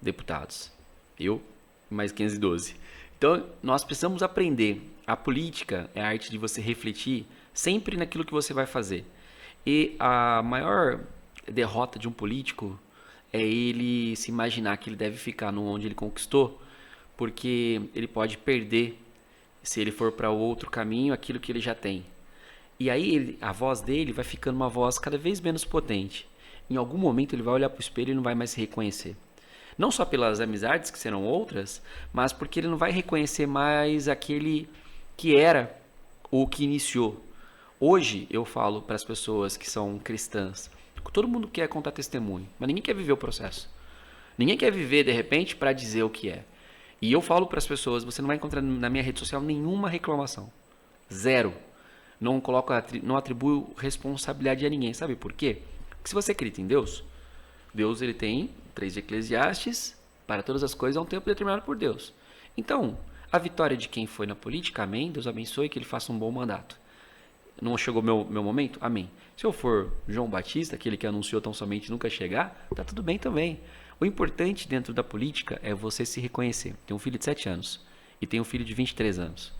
deputados. Eu, mais 512. Então, nós precisamos aprender. A política é a arte de você refletir sempre naquilo que você vai fazer. E a maior derrota de um político é ele se imaginar que ele deve ficar no onde ele conquistou, porque ele pode perder, se ele for para outro caminho, aquilo que ele já tem. E aí a voz dele vai ficando uma voz cada vez menos potente. Em algum momento ele vai olhar para o espelho e não vai mais se reconhecer. Não só pelas amizades, que serão outras, mas porque ele não vai reconhecer mais aquele que era ou que iniciou. Hoje eu falo para as pessoas que são cristãs, todo mundo quer contar testemunho, mas ninguém quer viver o processo. Ninguém quer viver, de repente, para dizer o que é. E eu falo para as pessoas, você não vai encontrar na minha rede social nenhuma reclamação. Zero. Não atribuo responsabilidade a ninguém. Sabe por quê? Porque se você acredita em Deus, Deus ele tem 3 de Eclesiastes, para todas as coisas há um tempo determinado por Deus. Então, a vitória de quem foi na política, amém, Deus abençoe, que ele faça um bom mandato. Não chegou meu momento? Amém. Se eu for João Batista, aquele que anunciou tão somente nunca chegar, tá tudo bem também. O importante dentro da política é você se reconhecer. Tem um filho de 7 anos e tem um filho de 23 anos.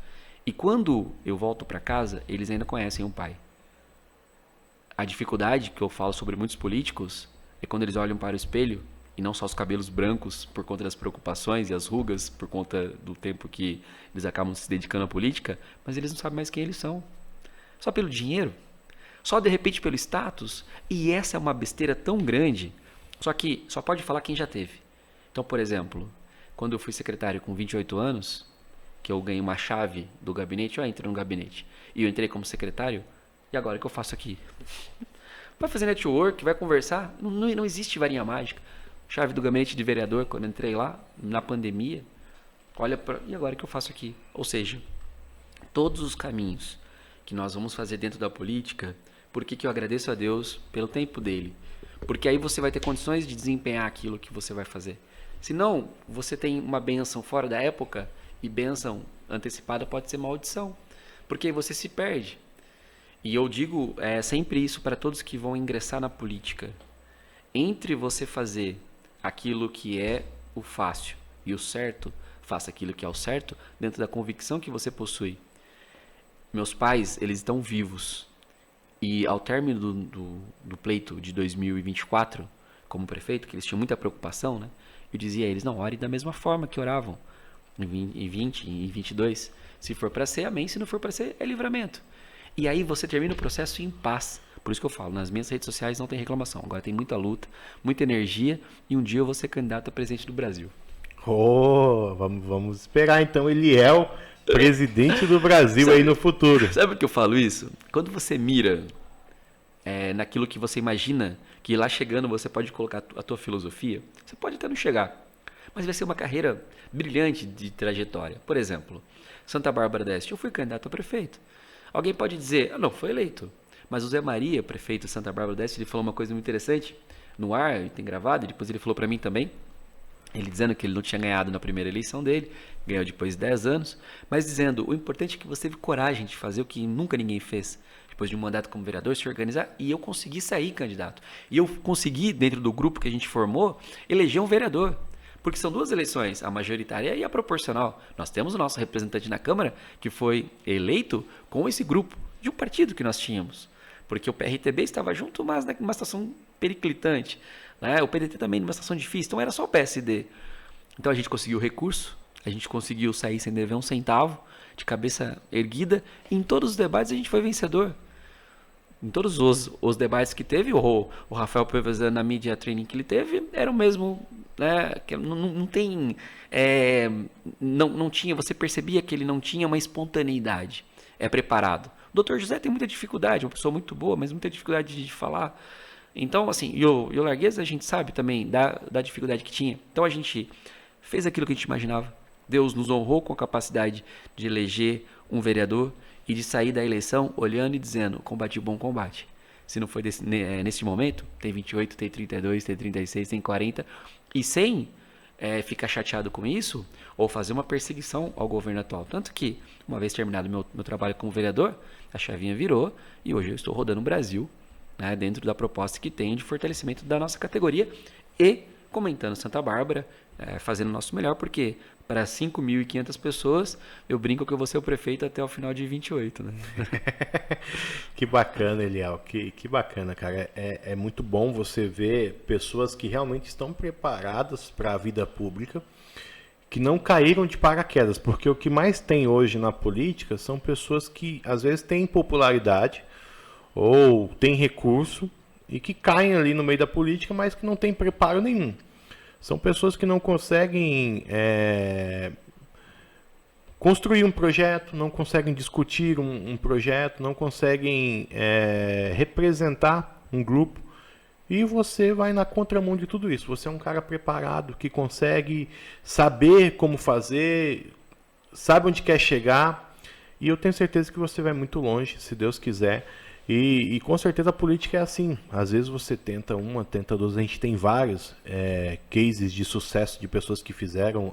E quando eu volto para casa, eles ainda conhecem um pai. A dificuldade que eu falo sobre muitos políticos é quando eles olham para o espelho e não só os cabelos brancos por conta das preocupações e as rugas por conta do tempo que eles acabam se dedicando à política, mas eles não sabem mais quem eles são. Só pelo dinheiro, só de repente pelo status, e essa é uma besteira tão grande, só que só pode falar quem já teve. Então, por exemplo, quando eu fui secretário com 28 anos, que eu ganhei uma chave do gabinete, eu entrei no gabinete, e eu entrei como secretário, e agora o que eu faço aqui? Vai fazer network, vai conversar, não existe varinha mágica. Chave do gabinete de vereador, quando eu entrei lá, na pandemia, e agora o que eu faço aqui? Ou seja, todos os caminhos que nós vamos fazer dentro da política, por que eu agradeço a Deus pelo tempo dele? Porque aí você vai ter condições de desempenhar aquilo que você vai fazer. Senão, você tem uma bênção fora da época, e bênção antecipada pode ser maldição, porque aí você se perde. E eu digo sempre isso para todos que vão ingressar na política. Entre você fazer aquilo que é o fácil e o certo, faça aquilo que é o certo dentro da convicção que você possui. Meus pais, eles estão vivos. E ao término do pleito de 2024, como prefeito, que eles tinham muita preocupação, né? Eu dizia a eles, não, orem da mesma forma que oravam em 20 e 22. Se for para ser, amém. Se não for para ser, é livramento. E aí você termina o processo em paz. Por isso que eu falo, nas minhas redes sociais não tem reclamação. Agora tem muita luta, muita energia, e um dia eu vou ser candidato a presidente do Brasil. Vamos esperar então Eliel, presidente do Brasil aí no futuro. Sabe por que eu falo isso? Quando você mira naquilo que você imagina, que lá chegando você pode colocar a tua filosofia, você pode até não chegar, mas vai ser uma carreira brilhante de trajetória. Por exemplo, Santa Bárbara do Oeste, eu fui candidato a prefeito. Alguém pode dizer, não, foi eleito. Mas o Zé Maria, prefeito de Santa Bárbara do Oeste, ele falou uma coisa muito interessante no ar, ele tem gravado, e depois ele falou para mim também, ele dizendo que ele não tinha ganhado na primeira eleição dele, ganhou depois de 10 anos, mas dizendo, o importante é que você teve coragem de fazer o que nunca ninguém fez, depois de um mandato como vereador, se organizar, e eu consegui sair candidato. E eu consegui, dentro do grupo que a gente formou, eleger um vereador. Porque são duas eleições, a majoritária e a proporcional. Nós temos o nosso representante na Câmara, que foi eleito com esse grupo, de um partido que nós tínhamos. Porque o PRTB estava junto, mas numa situação periclitante. Né? O PDT também numa situação difícil, então era só o PSD. Então a gente conseguiu recurso, a gente conseguiu sair sem dever um centavo, de cabeça erguida, e em todos os debates a gente foi vencedor. Em todos os debates que teve, o Rafael Pevezan na Media Training que ele teve, era o mesmo, né? Não tem, não tinha, você percebia que ele não tinha uma espontaneidade, preparado. O Dr. José tem muita dificuldade, uma pessoa muito boa, mas muita dificuldade de falar. Então, assim, e o Largueza a gente sabe também da dificuldade que tinha. Então a gente fez aquilo que a gente imaginava. Deus nos honrou com a capacidade de eleger um vereador e de sair da eleição olhando e dizendo, combati o bom combate. Se não foi nesse momento, tem 28, tem 32, tem 36, tem 40, e sem ficar chateado com isso, ou fazer uma perseguição ao governo atual. Tanto que, uma vez terminado meu trabalho como vereador, a chavinha virou, e hoje eu estou rodando o Brasil, né, dentro da proposta que tem de fortalecimento da nossa categoria, e comentando Santa Bárbara, fazendo o nosso melhor, porque para 5.500 pessoas, eu brinco que eu vou ser o prefeito até o final de 28, né? Que bacana, Eliel, que bacana, cara. É muito bom você ver pessoas que realmente estão preparadas para a vida pública, que não caíram de paraquedas, porque o que mais tem hoje na política são pessoas que às vezes têm popularidade ou têm recurso e que caem ali no meio da política, mas que não têm preparo nenhum. São pessoas que não conseguem construir um projeto, não conseguem discutir um projeto, não conseguem representar um grupo. E você vai na contramão de tudo isso. Você é um cara preparado, que consegue saber como fazer, sabe onde quer chegar. E eu tenho certeza que você vai muito longe, se Deus quiser. E com certeza a política é assim. Às vezes você tenta uma, tenta duas. A gente tem vários cases de sucesso de pessoas que fizeram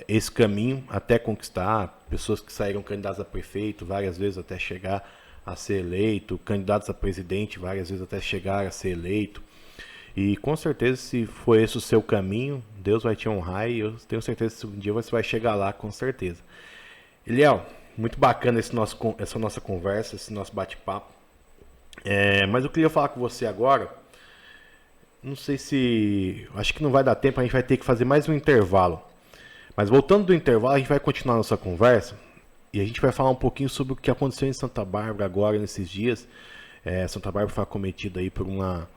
esse caminho até conquistar. Pessoas que saíram candidatas a prefeito várias vezes até chegar a ser eleito. Candidatos a presidente várias vezes até chegar a ser eleito. E com certeza, se for esse o seu caminho, Deus vai te honrar. E eu tenho certeza que um dia você vai chegar lá, com certeza. Eliel, muito bacana essa nossa conversa, esse nosso bate-papo. Mas eu queria falar com você agora. Não sei se... Acho que não vai dar tempo, a gente vai ter que fazer mais um intervalo. Mas voltando do intervalo, a gente vai continuar a nossa conversa. E a gente vai falar um pouquinho sobre o que aconteceu em Santa Bárbara agora, nesses dias. Santa Bárbara foi acometida aí por uma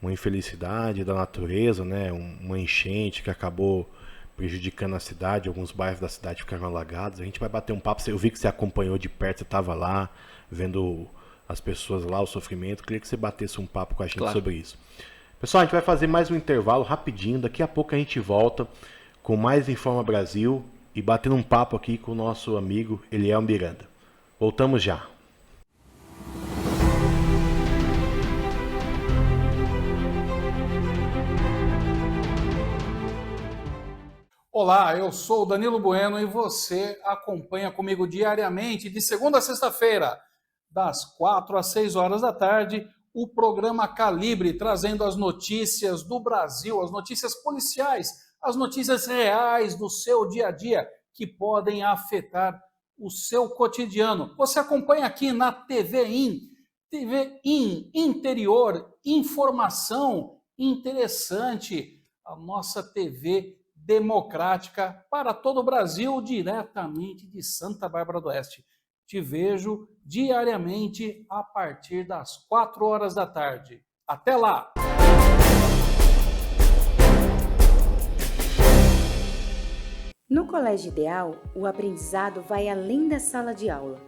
infelicidade da natureza, né? Uma enchente que acabou prejudicando a cidade, alguns bairros da cidade ficaram alagados. A gente vai bater um papo, eu vi que você acompanhou de perto, você estava lá, vendo as pessoas lá, o sofrimento. Queria que você batesse um papo com a gente sobre isso. Pessoal, a gente vai fazer mais um intervalo rapidinho, daqui a pouco a gente volta com mais Informa Brasil e batendo um papo aqui com o nosso amigo Eliel Miranda. Voltamos já. Olá, eu sou o Danilo Bueno e você acompanha comigo diariamente, de segunda a sexta-feira, das 4 às 6 horas da tarde, o programa Calibre, trazendo as notícias do Brasil, as notícias policiais, as notícias reais do seu dia a dia, que podem afetar o seu cotidiano. Você acompanha aqui na TV IN, interior, informação interessante, a nossa TV democrática para todo o Brasil, diretamente de Santa Bárbara do Oeste. Te vejo diariamente a partir das 4 horas da tarde. Até lá! No Colégio Ideal, o aprendizado vai além da sala de aula.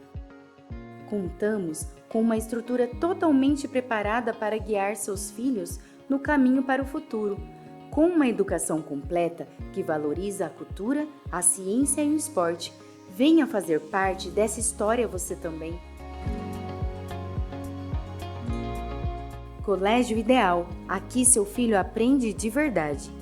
Contamos com com uma estrutura totalmente preparada para guiar seus filhos no caminho para o futuro, com uma educação completa que valoriza a cultura, a ciência e o esporte. Venha fazer parte dessa história você também. Colégio Ideal. Aqui seu filho aprende de verdade.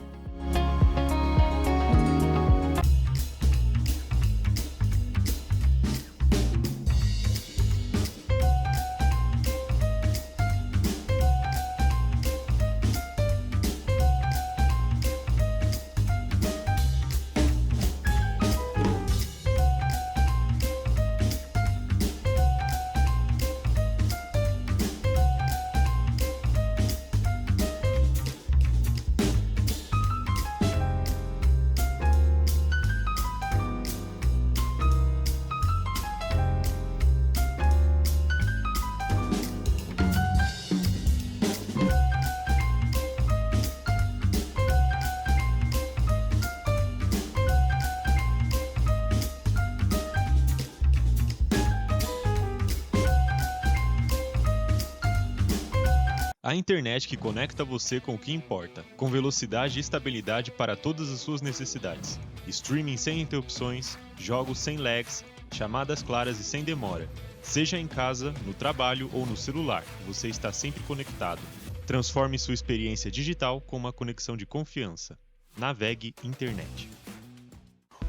A internet que conecta você com o que importa, com velocidade e estabilidade para todas as suas necessidades. Streaming sem interrupções, jogos sem lags, chamadas claras e sem demora. Seja em casa, no trabalho ou no celular, você está sempre conectado. Transforme sua experiência digital com uma conexão de confiança. Navegue Internet.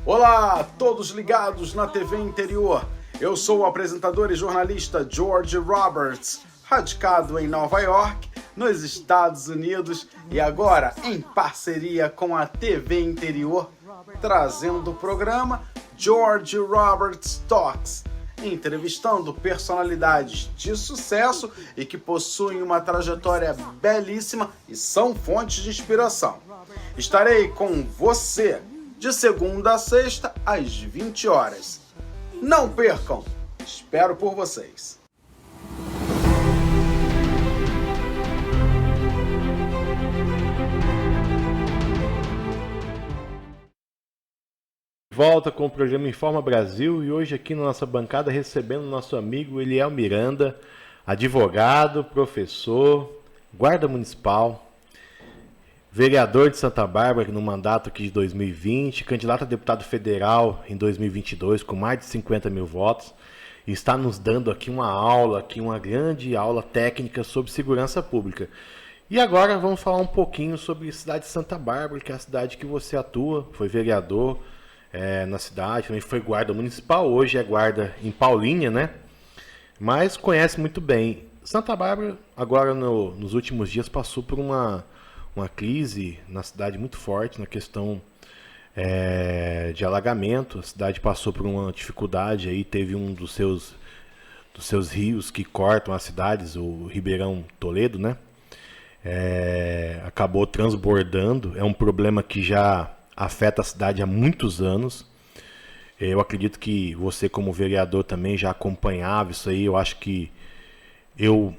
Olá, todos ligados na TV Interior. Eu sou o apresentador e jornalista George Roberts, radicado em Nova York, nos Estados Unidos, e agora em parceria com a TV Interior, trazendo o programa George Roberts Talks, entrevistando personalidades de sucesso e que possuem uma trajetória belíssima e são fontes de inspiração. Estarei com você de segunda a sexta às 20 horas. Não percam! Espero por vocês. Volta com o programa Informa Brasil e hoje aqui na nossa bancada recebendo nosso amigo Eliel Miranda, advogado, professor, guarda municipal, vereador de Santa Bárbara no mandato aqui de 2020, candidato a deputado federal em 2022 com mais de 50 mil votos e está nos dando aqui uma grande aula técnica sobre segurança pública. E agora vamos falar um pouquinho sobre a cidade de Santa Bárbara, que é a cidade que você atua, foi vereador na cidade, também foi guarda municipal, hoje é guarda em Paulínia, né? Mas conhece muito bem. Santa Bárbara, agora nos últimos dias, passou por uma crise na cidade muito forte, na questão de alagamento. A cidade passou por uma dificuldade, aí teve um dos seus rios que cortam as cidades, o Ribeirão Toledo, né? Acabou transbordando, é um problema que já afeta a cidade há muitos anos. Eu acredito que você como vereador também já acompanhava isso aí. Eu acho que eu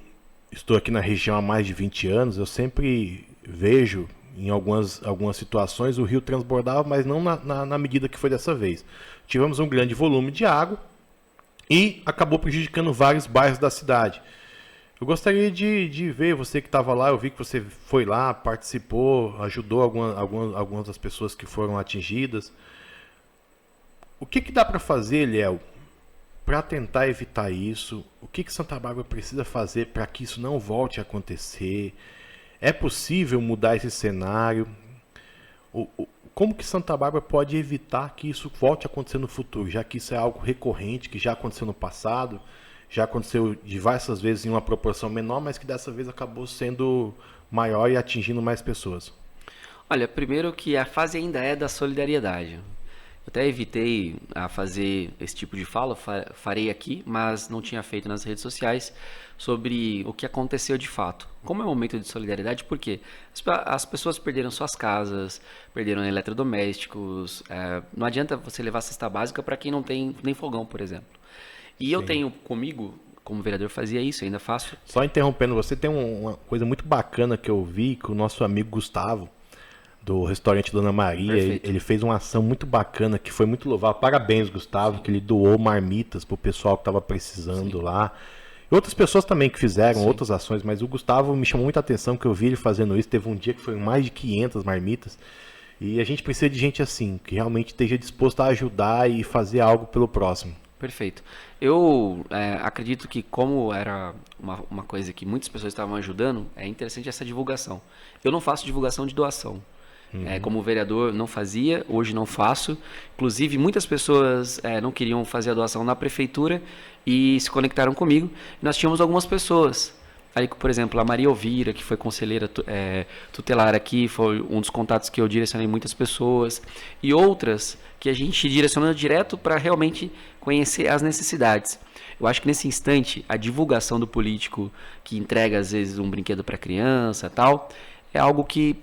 estou aqui na região há mais de 20 anos, eu sempre vejo em algumas situações o rio transbordava, mas não na medida que foi dessa vez. Tivemos um grande volume de água e acabou prejudicando vários bairros da cidade. Eu gostaria de ver você que estava lá, eu vi que você foi lá, participou, ajudou algumas das pessoas que foram atingidas. O que dá para fazer, Eliel, para tentar evitar isso? O que Santa Bárbara precisa fazer para que isso não volte a acontecer? É possível mudar esse cenário? Como que Santa Bárbara pode evitar que isso volte a acontecer no futuro, já que isso é algo recorrente, que já aconteceu no passado? Já aconteceu diversas vezes em uma proporção menor, mas que dessa vez acabou sendo maior e atingindo mais pessoas. Olha, primeiro que a fase ainda é da solidariedade. Eu até evitei a fazer esse tipo de fala, farei aqui, mas não tinha feito nas redes sociais sobre o que aconteceu de fato. Como é um momento de solidariedade, porque as pessoas perderam suas casas, perderam eletrodomésticos, não adianta você levar cesta básica para quem não tem nem fogão, por exemplo. E eu tenho comigo, como vereador, fazia isso, ainda faço. Só interrompendo, você tem uma coisa muito bacana que eu vi, que o nosso amigo Gustavo, do restaurante Dona Maria, ele fez uma ação muito bacana, que foi muito louvável. Parabéns, Gustavo, que ele doou marmitas pro pessoal que estava precisando lá. E outras pessoas também que fizeram Sim. outras ações, mas o Gustavo me chamou muita atenção que eu vi ele fazendo isso. Teve um dia que foi mais de 500 marmitas. E a gente precisa de gente assim, que realmente esteja disposto a ajudar e fazer algo pelo próximo. Perfeito. Eu acredito que como era uma coisa que muitas pessoas estavam ajudando, é interessante essa divulgação. Eu não faço divulgação de doação. Como vereador não fazia, hoje não faço. Inclusive muitas pessoas não queriam fazer a doação na prefeitura e se conectaram comigo. Nós tínhamos algumas pessoas. Aí, por exemplo, a Maria Elvira, que foi conselheira tutelar aqui, foi um dos contatos que eu direcionei muitas pessoas. E outras que a gente direcionou direto para realmente conhecer as necessidades. Eu acho que nesse instante, a divulgação do político que entrega, às vezes, um brinquedo para criança tal, é algo que,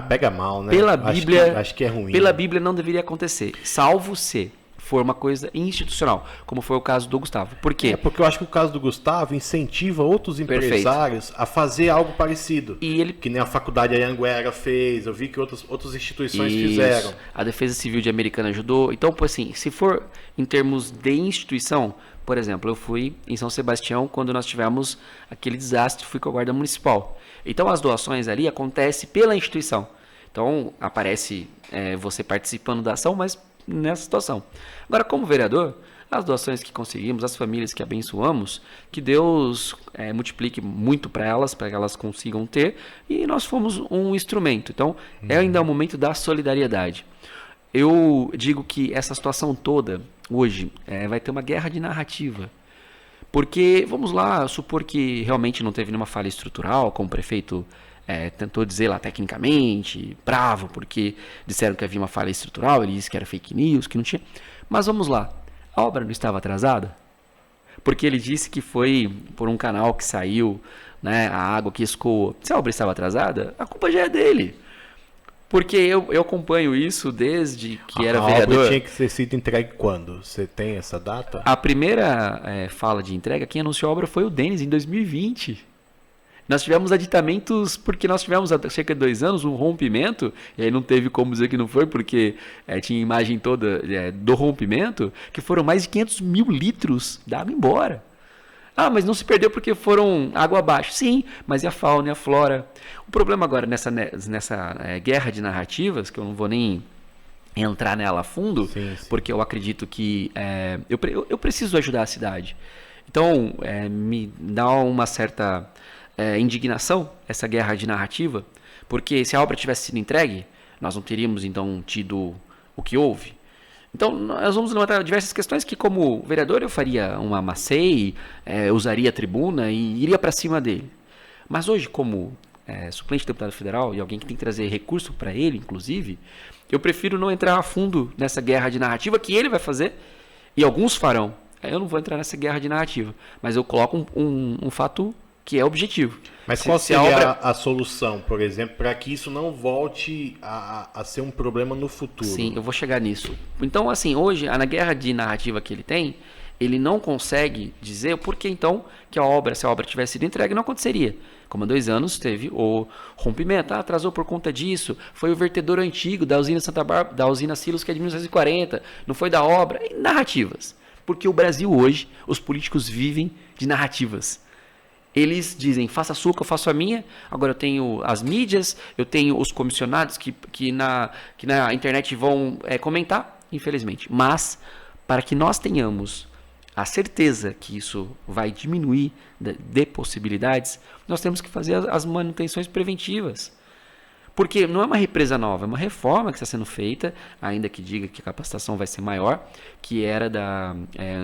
Pega mal, né? pela Bíblia, acho que é ruim. pela né? Bíblia não deveria acontecer, salvo se for uma coisa institucional, como foi o caso do Gustavo. Por quê? Porque eu acho que o caso do Gustavo incentiva outros empresários a fazer algo parecido. E ele Que nem a faculdade Anhanguera fez, eu vi que outras instituições Isso. fizeram. A Defesa Civil de Americana ajudou. Então, assim, se for em termos de instituição, por exemplo, eu fui em São Sebastião quando nós tivemos aquele desastre, fui com a Guarda Municipal. Então, as doações ali acontecem pela instituição. Então, aparece você participando da ação, mas nessa situação. Agora, como vereador, as doações que conseguimos, as famílias que abençoamos, que Deus multiplique muito para elas consigam ter, e nós fomos um instrumento. Então, ainda é o momento da solidariedade. Eu digo que essa situação toda, hoje, vai ter uma guerra de narrativa. Porque, vamos lá, supor que realmente não teve nenhuma falha estrutural, como o prefeito tentou dizer lá tecnicamente, bravo, porque disseram que havia uma falha estrutural, ele disse que era fake news, que não tinha. Mas vamos lá, a obra não estava atrasada? Porque ele disse que foi por um canal que saiu, né, a água que escoou. Se a obra estava atrasada, a culpa já é dele. Porque eu acompanho isso desde que era a vereador. obra tinha que ter sido entregue quando? Você tem essa data? A primeira fala de entrega, quem anunciou a obra foi o Denis, em 2020. Nós tivemos aditamentos, porque nós tivemos há cerca de 2 anos um rompimento, e aí não teve como dizer que não foi, porque tinha imagem toda do rompimento, que foram mais de 500 mil litros d'água embora. Ah, mas não se perdeu porque foram água abaixo. Sim, mas e a fauna e a flora? O problema agora nessa guerra de narrativas, que eu não vou nem entrar nela a fundo, Sim. porque eu acredito que eu preciso ajudar a cidade. Então, me dá uma certa indignação essa guerra de narrativa, porque se a obra tivesse sido entregue, nós não teríamos então tido o que houve. Então, nós vamos levantar diversas questões que, como vereador, eu faria uma macei, usaria a tribuna e iria para cima dele. Mas hoje, como suplente de deputado federal e alguém que tem que trazer recurso para ele, inclusive, eu prefiro não entrar a fundo nessa guerra de narrativa que ele vai fazer, e alguns farão. Eu não vou entrar nessa guerra de narrativa, mas eu coloco um fato que é objetivo. Mas qual seria a solução, por exemplo, para que isso não volte a ser um problema no futuro? Sim, eu vou chegar nisso. Então, assim, hoje, na guerra de narrativa que ele tem, ele não consegue dizer o porquê, então, que se a obra tivesse sido entregue, não aconteceria. Como há 2 anos teve o rompimento, atrasou por conta disso, foi o vertedor antigo da usina Santa Bárbara, da usina Silos, que é de 1940, não foi da obra. E narrativas. Porque o Brasil hoje, os políticos vivem de narrativas. Eles dizem, faça a sua, que eu faço a minha. Agora eu tenho as mídias, eu tenho os comissionados que na internet vão comentar, infelizmente. Mas, para que nós tenhamos a certeza que isso vai diminuir de possibilidades, nós temos que fazer as manutenções preventivas. Porque não é uma represa nova, é uma reforma que está sendo feita, ainda que diga que a capacitação vai ser maior, que era da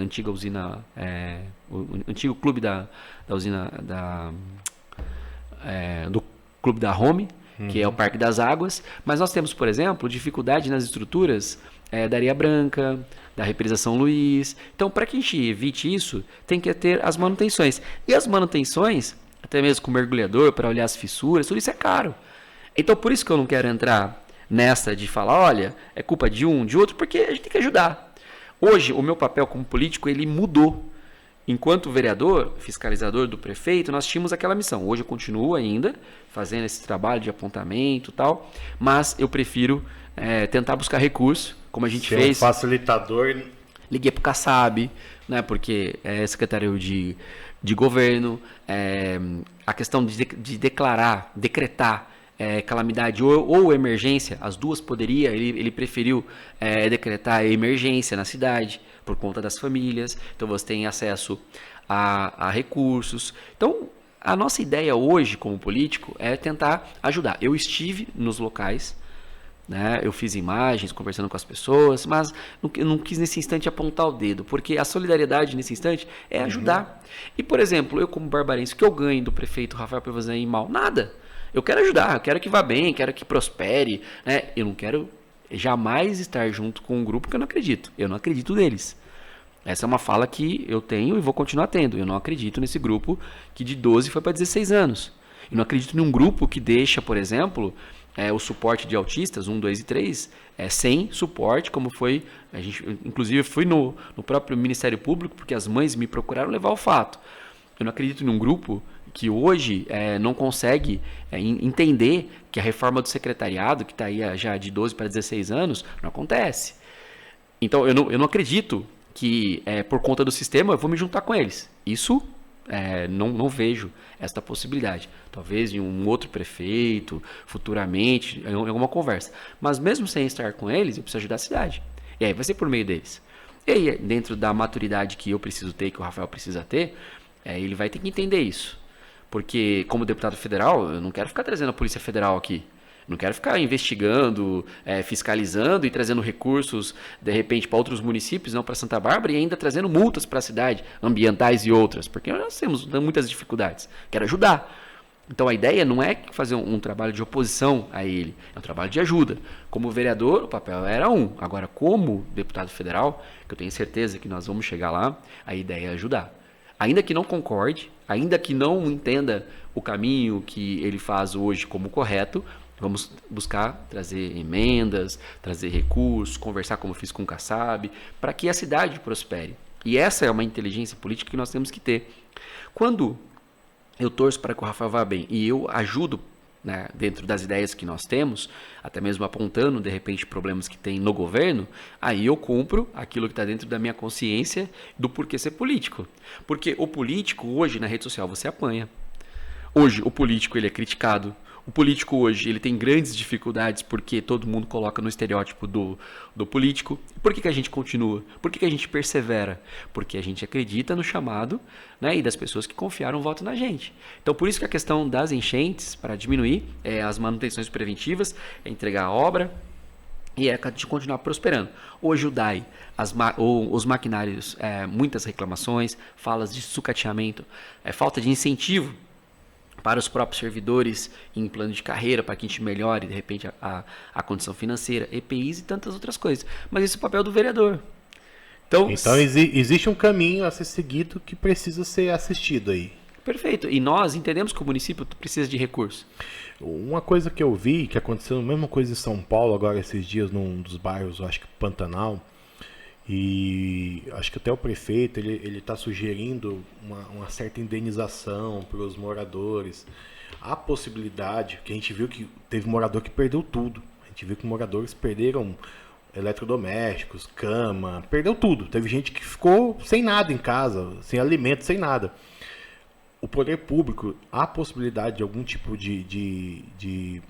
antiga usina, o antigo clube da usina do clube da Home, que é o Parque das Águas. Mas nós temos, por exemplo, dificuldade nas estruturas da Areia Branca, da represa São Luís. Então, para que a gente evite isso, tem que ter as manutenções. E as manutenções, até mesmo com mergulhador, para olhar as fissuras, tudo isso é caro. Então, por isso que eu não quero entrar nessa de falar, olha, é culpa de um, de outro, porque a gente tem que ajudar. Hoje, o meu papel como político, ele mudou. Enquanto vereador, fiscalizador do prefeito, nós tínhamos aquela missão. Hoje eu continuo ainda fazendo esse trabalho de apontamento e tal, mas eu prefiro tentar buscar recurso, como a gente fez. Um facilitador. Liguei para o Kassab, né, porque é secretário de de governo, a questão de decretar calamidade ou emergência, as duas poderia, ele preferiu decretar emergência na cidade, por conta das famílias, então você tem acesso a recursos. Então, a nossa ideia hoje, como político, é tentar ajudar. Eu estive nos locais, né? Eu fiz imagens, conversando com as pessoas, mas não quis nesse instante apontar o dedo, porque a solidariedade nesse instante é ajudar. E, por exemplo, eu como barbarense, o que eu ganho do prefeito Rafael Pivazzani mal? Nada. Eu quero ajudar, eu quero que vá bem, quero que prospere, né? Eu não quero jamais estar junto com um grupo que eu não acredito. Eu não acredito neles. Essa é uma fala que eu tenho e vou continuar tendo. Eu não acredito nesse grupo que de 12 foi para 16 anos. Eu não acredito em um grupo que deixa, por exemplo, o suporte de autistas, 1, 2 e 3, sem suporte, como foi... A gente, inclusive, fui no próprio Ministério Público, porque as mães me procuraram levar o fato. Eu não acredito em um grupo que hoje não consegue entender que a reforma do secretariado, que está aí já de 12 para 16 anos, não acontece. Então, eu não acredito que, por conta do sistema, eu vou me juntar com eles. Isso, não vejo esta possibilidade. Talvez em um outro prefeito, futuramente, em alguma conversa. Mas mesmo sem estar com eles, eu preciso ajudar a cidade. E aí vai ser por meio deles. E aí, dentro da maturidade que eu preciso ter, que o Rafael precisa ter, ele vai ter que entender isso. Porque, como deputado federal, eu não quero ficar trazendo a Polícia Federal aqui. Não quero ficar investigando, fiscalizando e trazendo recursos, de repente, para outros municípios, não para Santa Bárbara, e ainda trazendo multas para a cidade, ambientais e outras, porque nós temos muitas dificuldades. Quero ajudar. Então, a ideia não é fazer um trabalho de oposição a ele, é um trabalho de ajuda. Como vereador, o papel era um. Agora, como deputado federal, que eu tenho certeza que nós vamos chegar lá, a ideia é ajudar. Ainda que não concorde, ainda que não entenda o caminho que ele faz hoje como correto, vamos buscar trazer emendas, trazer recursos, conversar como eu fiz com o Kassab, para que a cidade prospere. E essa é uma inteligência política que nós temos que ter. Quando eu torço para que o Rafael vá bem e eu ajudo, né, dentro das ideias que nós temos, até mesmo apontando, de repente, problemas que tem no governo, aí eu cumpro aquilo que está dentro da minha consciência do porquê ser político. Porque o político, hoje, na rede social, você apanha. Hoje, o político ele é criticado. O político hoje ele tem grandes dificuldades porque todo mundo coloca no estereótipo do político. Por que a gente continua? Por que a gente persevera? Porque a gente acredita no chamado, né, e das pessoas que confiaram o voto na gente. Então, por isso que a questão das enchentes, para diminuir as manutenções preventivas, é entregar a obra e de continuar prosperando. Hoje o DAI, os maquinários, muitas reclamações, falas de sucateamento, falta de incentivo para os próprios servidores em plano de carreira, para que a gente melhore, de repente, a condição financeira, EPIs e tantas outras coisas. Mas esse é o papel do vereador. Então existe um caminho a ser seguido que precisa ser assistido aí. Perfeito. E nós entendemos que o município precisa de recursos. Uma coisa que eu vi, que aconteceu a mesma coisa em São Paulo, agora esses dias, num dos bairros, eu acho que Pantanal, e acho que até o prefeito ele está sugerindo uma certa indenização para os moradores. Há possibilidade, que a gente viu que teve morador que perdeu tudo. A gente viu que moradores perderam eletrodomésticos, cama, perdeu tudo. Teve gente que ficou sem nada em casa, sem alimento, sem nada. O poder público, há possibilidade de algum tipo de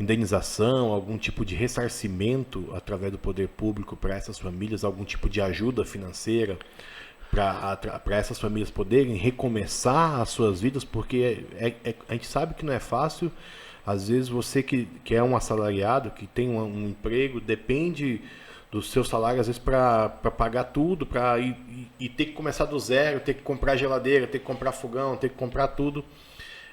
indenização, algum tipo de ressarcimento através do poder público para essas famílias, algum tipo de ajuda financeira para essas famílias poderem recomeçar as suas vidas, porque a gente sabe que não é fácil. Às vezes você que é um assalariado, que tem um emprego, depende do seu salário, às vezes, para pagar tudo, e ter que começar do zero, ter que comprar geladeira, ter que comprar fogão, ter que comprar tudo.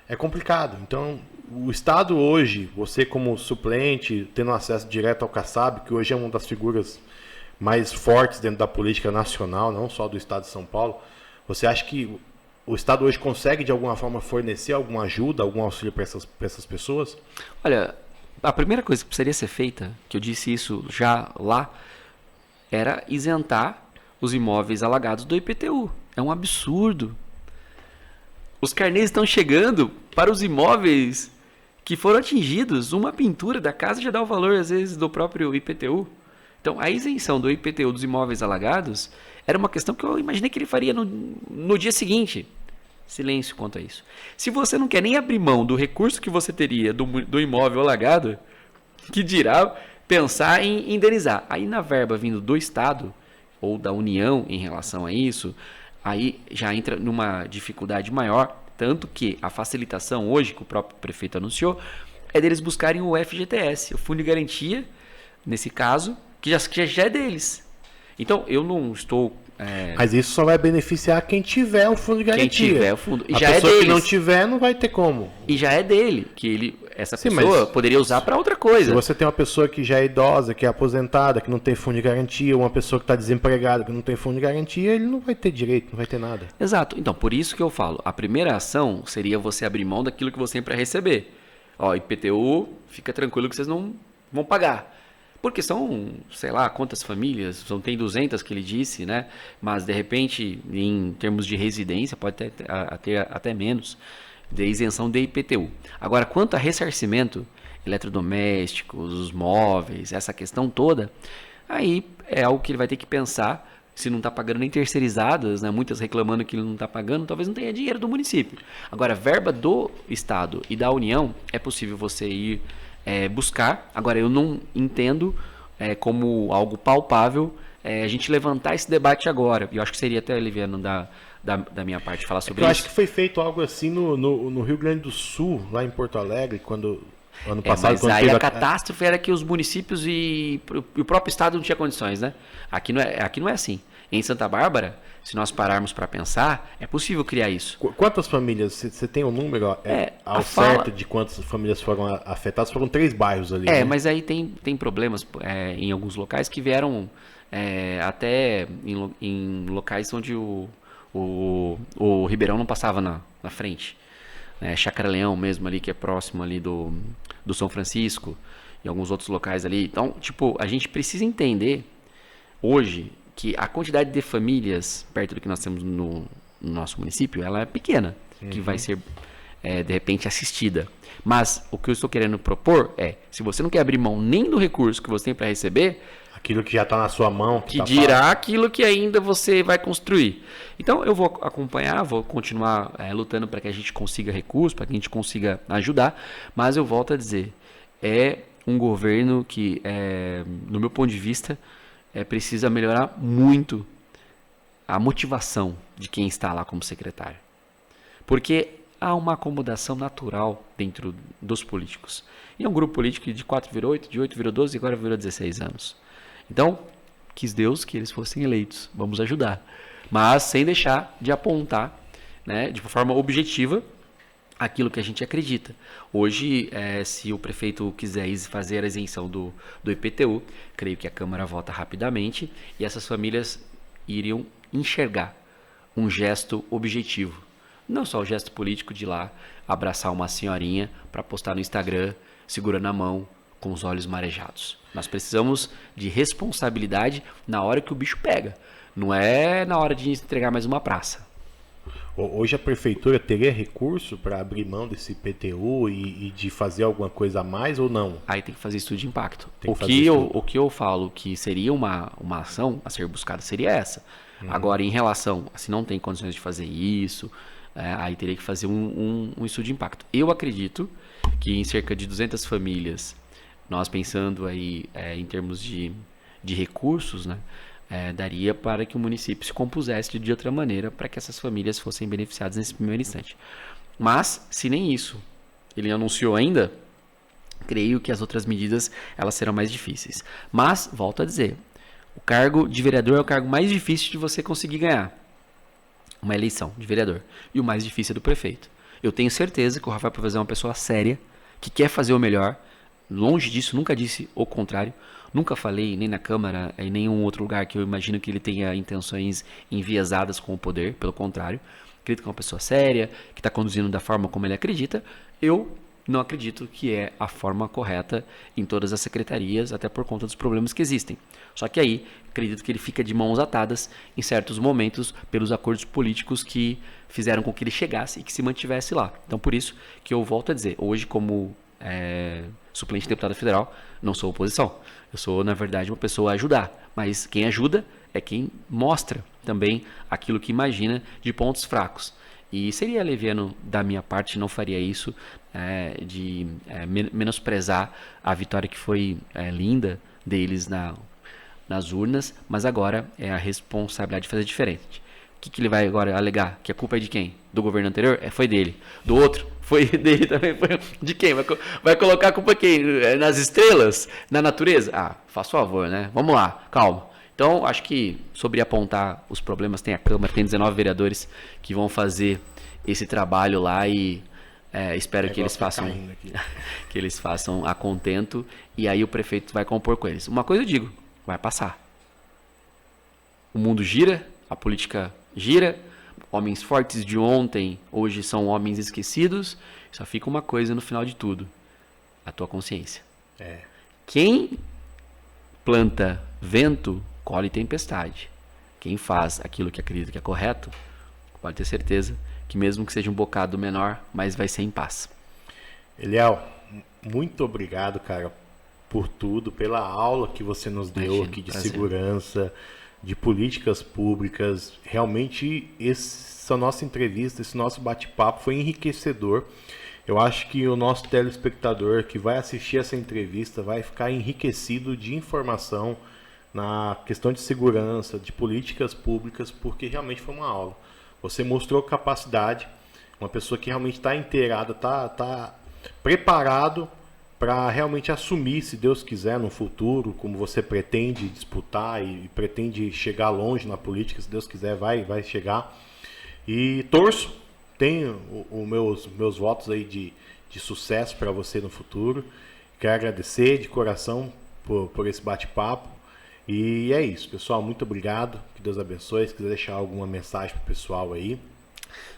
É complicado. Então, o Estado hoje, você como suplente, tendo acesso direto ao Kassab, que hoje é uma das figuras mais fortes dentro da política nacional, não só do Estado de São Paulo, você acha que o Estado hoje consegue, de alguma forma, fornecer alguma ajuda, algum auxílio para essas pessoas? Olha, a primeira coisa que precisaria ser feita, que eu disse isso já lá, era isentar os imóveis alagados do IPTU. É um absurdo. Os carnês estão chegando para os imóveis que foram atingidos. Uma pintura da casa já dá o valor, às vezes, do próprio IPTU. Então, a isenção do IPTU dos imóveis alagados era uma questão que eu imaginei que ele faria no dia seguinte. Silêncio quanto a isso. Se você não quer nem abrir mão do recurso que você teria do imóvel alagado, que dirá pensar em indenizar. Aí na verba vindo do Estado ou da União em relação a isso, aí já entra numa dificuldade maior, tanto que a facilitação hoje, que o próprio prefeito anunciou, é deles buscarem o FGTS, o Fundo de Garantia, nesse caso, que já é deles. Então, eu não estou... Mas isso só vai beneficiar quem tiver o fundo de garantia. Quem tiver o fundo. E a já pessoa é que não deles. tiver não vai ter como. E já é dele, que essa Sim, pessoa mas poderia usar para outra coisa. Se você tem uma pessoa que já é idosa, que é aposentada, que não tem fundo de garantia, uma pessoa que está desempregada, que não tem fundo de garantia, ele não vai ter direito, não vai ter nada. Exato. Então, por isso que eu falo, a primeira ação seria você abrir mão daquilo que você tem para receber. Ó, IPTU, fica tranquilo que vocês não vão pagar. Porque são, sei lá, quantas famílias, tem 200 que ele disse, né? Mas, de repente, em termos de residência, pode ter até menos de isenção de IPTU. Agora, quanto a ressarcimento, eletrodomésticos, os móveis, essa questão toda, aí é algo que ele vai ter que pensar. Se não está pagando nem terceirizadas, né? Muitas reclamando que ele não está pagando, talvez não tenha dinheiro do município. Agora, verba do Estado e da União, é possível você ir buscar. Agora, eu não entendo como algo palpável a gente levantar esse debate agora. E eu acho que seria até aliviando da minha parte falar sobre isso. Eu acho que foi feito algo assim no Rio Grande do Sul, lá em Porto Alegre, quando ano passado... Mas quando aí teve a catástrofe era que os municípios e o próprio Estado não tinha condições, né? Aqui não é assim. Em Santa Bárbara, se nós pararmos para pensar, é possível criar isso. Quantas famílias? Você tem um número ao certo de quantas famílias foram afetadas? Foram 3 bairros ali. Né? Mas aí tem problemas em alguns locais que vieram até em locais onde o Ribeirão não passava na frente. Chácara Leão mesmo ali, que é próximo ali do São Francisco e alguns outros locais ali. Então, tipo, a gente precisa entender hoje que a quantidade de famílias perto do que nós temos no nosso município, ela é pequena, que vai ser, de repente, assistida. Mas o que eu estou querendo propor se você não quer abrir mão nem do recurso que você tem para receber... Aquilo que já está na sua mão. Que dirá aquilo que ainda você vai construir. Então, eu vou acompanhar, vou continuar lutando para que a gente consiga recursos, para que a gente consiga ajudar, mas eu volto a dizer, é um governo que, no meu ponto de vista... precisa melhorar muito a motivação de quem está lá como secretário. Porque há uma acomodação natural dentro dos políticos. E é um grupo político de 4 virou 8, de 8 virou 12 e agora virou 16 anos. Então, quis Deus que eles fossem eleitos. Vamos ajudar. Mas sem deixar de apontar, né, de forma objetiva, aquilo que a gente acredita. Hoje, se o prefeito quiser fazer a isenção do IPTU, creio que a Câmara vota rapidamente e essas famílias iriam enxergar um gesto objetivo. Não só o gesto político de ir lá abraçar uma senhorinha para postar no Instagram, segurando a mão, com os olhos marejados. Nós precisamos de responsabilidade na hora que o bicho pega. Não é na hora de entregar mais uma praça. Hoje a prefeitura teria recurso para abrir mão desse IPTU e de fazer alguma coisa a mais ou não? Aí tem que fazer estudo de impacto. O O que eu falo que seria uma ação a ser buscada seria essa. Agora, em relação a se não tem condições de fazer isso, aí teria que fazer um estudo de impacto. Eu acredito que em cerca de 200 famílias, nós pensando aí em termos de recursos, né? Daria para que o município se compusesse de outra maneira para que essas famílias fossem beneficiadas nesse primeiro instante. Mas, se nem isso ele anunciou ainda, creio que as outras medidas elas serão mais difíceis. Mas, volto a dizer, o cargo de vereador é o cargo mais difícil de você conseguir ganhar. Uma eleição de vereador. E o mais difícil é do prefeito. Eu tenho certeza que o Rafael Provenzão é uma pessoa séria, que quer fazer o melhor. Longe disso, nunca disse o contrário. Nunca falei, nem na Câmara, em nenhum outro lugar que eu imagino que ele tenha intenções enviesadas com o poder. Pelo contrário, acredito que é uma pessoa séria, que está conduzindo da forma como ele acredita. Eu não acredito que é a forma correta em todas as secretarias, até por conta dos problemas que existem. Só que aí, acredito que ele fica de mãos atadas em certos momentos pelos acordos políticos que fizeram com que ele chegasse e que se mantivesse lá. Então, por isso que eu volto a dizer, hoje como suplente de deputado federal, não sou oposição. Eu sou, na verdade, uma pessoa a ajudar. Mas quem ajuda é quem mostra também aquilo que imagina de pontos fracos. E seria leviano da minha parte, não faria isso, de menosprezar a vitória que foi linda deles nas urnas, mas agora é a responsabilidade de fazer diferente. O que ele vai agora alegar? Que a culpa é de quem? Do governo anterior? Foi dele. Do outro? Foi dele também. Foi de quem? Vai colocar a culpa quem? Nas estrelas? Na natureza? Faz favor, né? Vamos lá, calma. Então, acho que sobre apontar os problemas, tem a Câmara, tem 19 vereadores que vão fazer esse trabalho lá e espero que eles façam a contento, e aí o prefeito vai compor com eles. Uma coisa eu digo, vai passar. O mundo gira, a política gira, homens fortes de ontem hoje são homens esquecidos, só fica uma coisa no final de tudo, a tua consciência. Quem planta vento, colhe tempestade. Quem faz aquilo que acredita que é correto, pode ter certeza que mesmo que seja um bocado menor, mas vai ser em paz. Eliel, muito obrigado, cara, por tudo, pela aula que você nos deu aqui de segurança, de políticas públicas. Realmente, essa nossa entrevista, esse nosso bate-papo foi enriquecedor. Eu acho que o nosso telespectador que vai assistir essa entrevista vai ficar enriquecido de informação na questão de segurança, de políticas públicas, porque realmente foi uma aula. Você mostrou capacidade, uma pessoa que realmente está inteirada, está preparado para realmente assumir, se Deus quiser, no futuro, como você pretende disputar e pretende chegar longe na política, se Deus quiser, vai chegar. E torço, tenho os meus votos aí de sucesso para você no futuro. Quero agradecer de coração por esse bate-papo. E é isso, pessoal. Muito obrigado. Que Deus abençoe. Se quiser deixar alguma mensagem para o pessoal aí.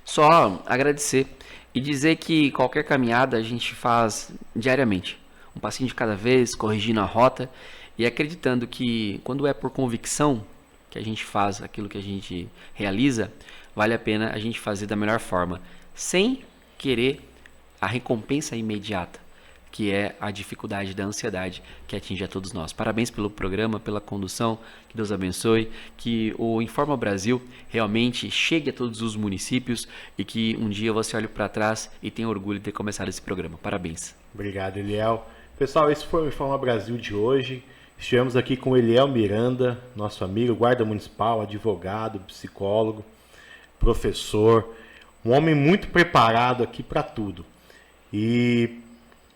Só agradecer e dizer que qualquer caminhada a gente faz diariamente. Um passinho de cada vez, corrigindo a rota e acreditando que quando é por convicção que a gente faz aquilo que a gente realiza, vale a pena a gente fazer da melhor forma, sem querer a recompensa imediata, que é a dificuldade da ansiedade que atinge a todos nós. Parabéns pelo programa, pela condução, que Deus abençoe, que o Informa Brasil realmente chegue a todos os municípios e que um dia você olhe para trás e tenha orgulho de ter começado esse programa. Parabéns. Obrigado, Eliel. Pessoal, esse foi o Informa Brasil de hoje. Estivemos aqui com o Eliel Miranda, nosso amigo, guarda municipal, advogado, psicólogo, professor, um homem muito preparado aqui para tudo. E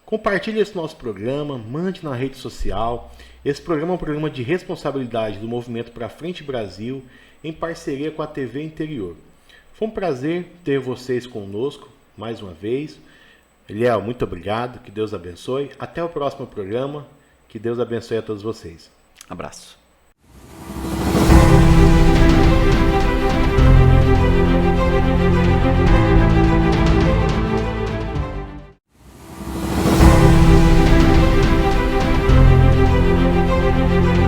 compartilhe esse nosso programa, mande na rede social. Esse programa é um programa de responsabilidade do Movimento Pra Frente Brasil, em parceria com a TV Interior. Foi um prazer ter vocês conosco mais uma vez. Eliel, muito obrigado, que Deus abençoe. Até o próximo programa, que Deus abençoe a todos vocês. Abraço.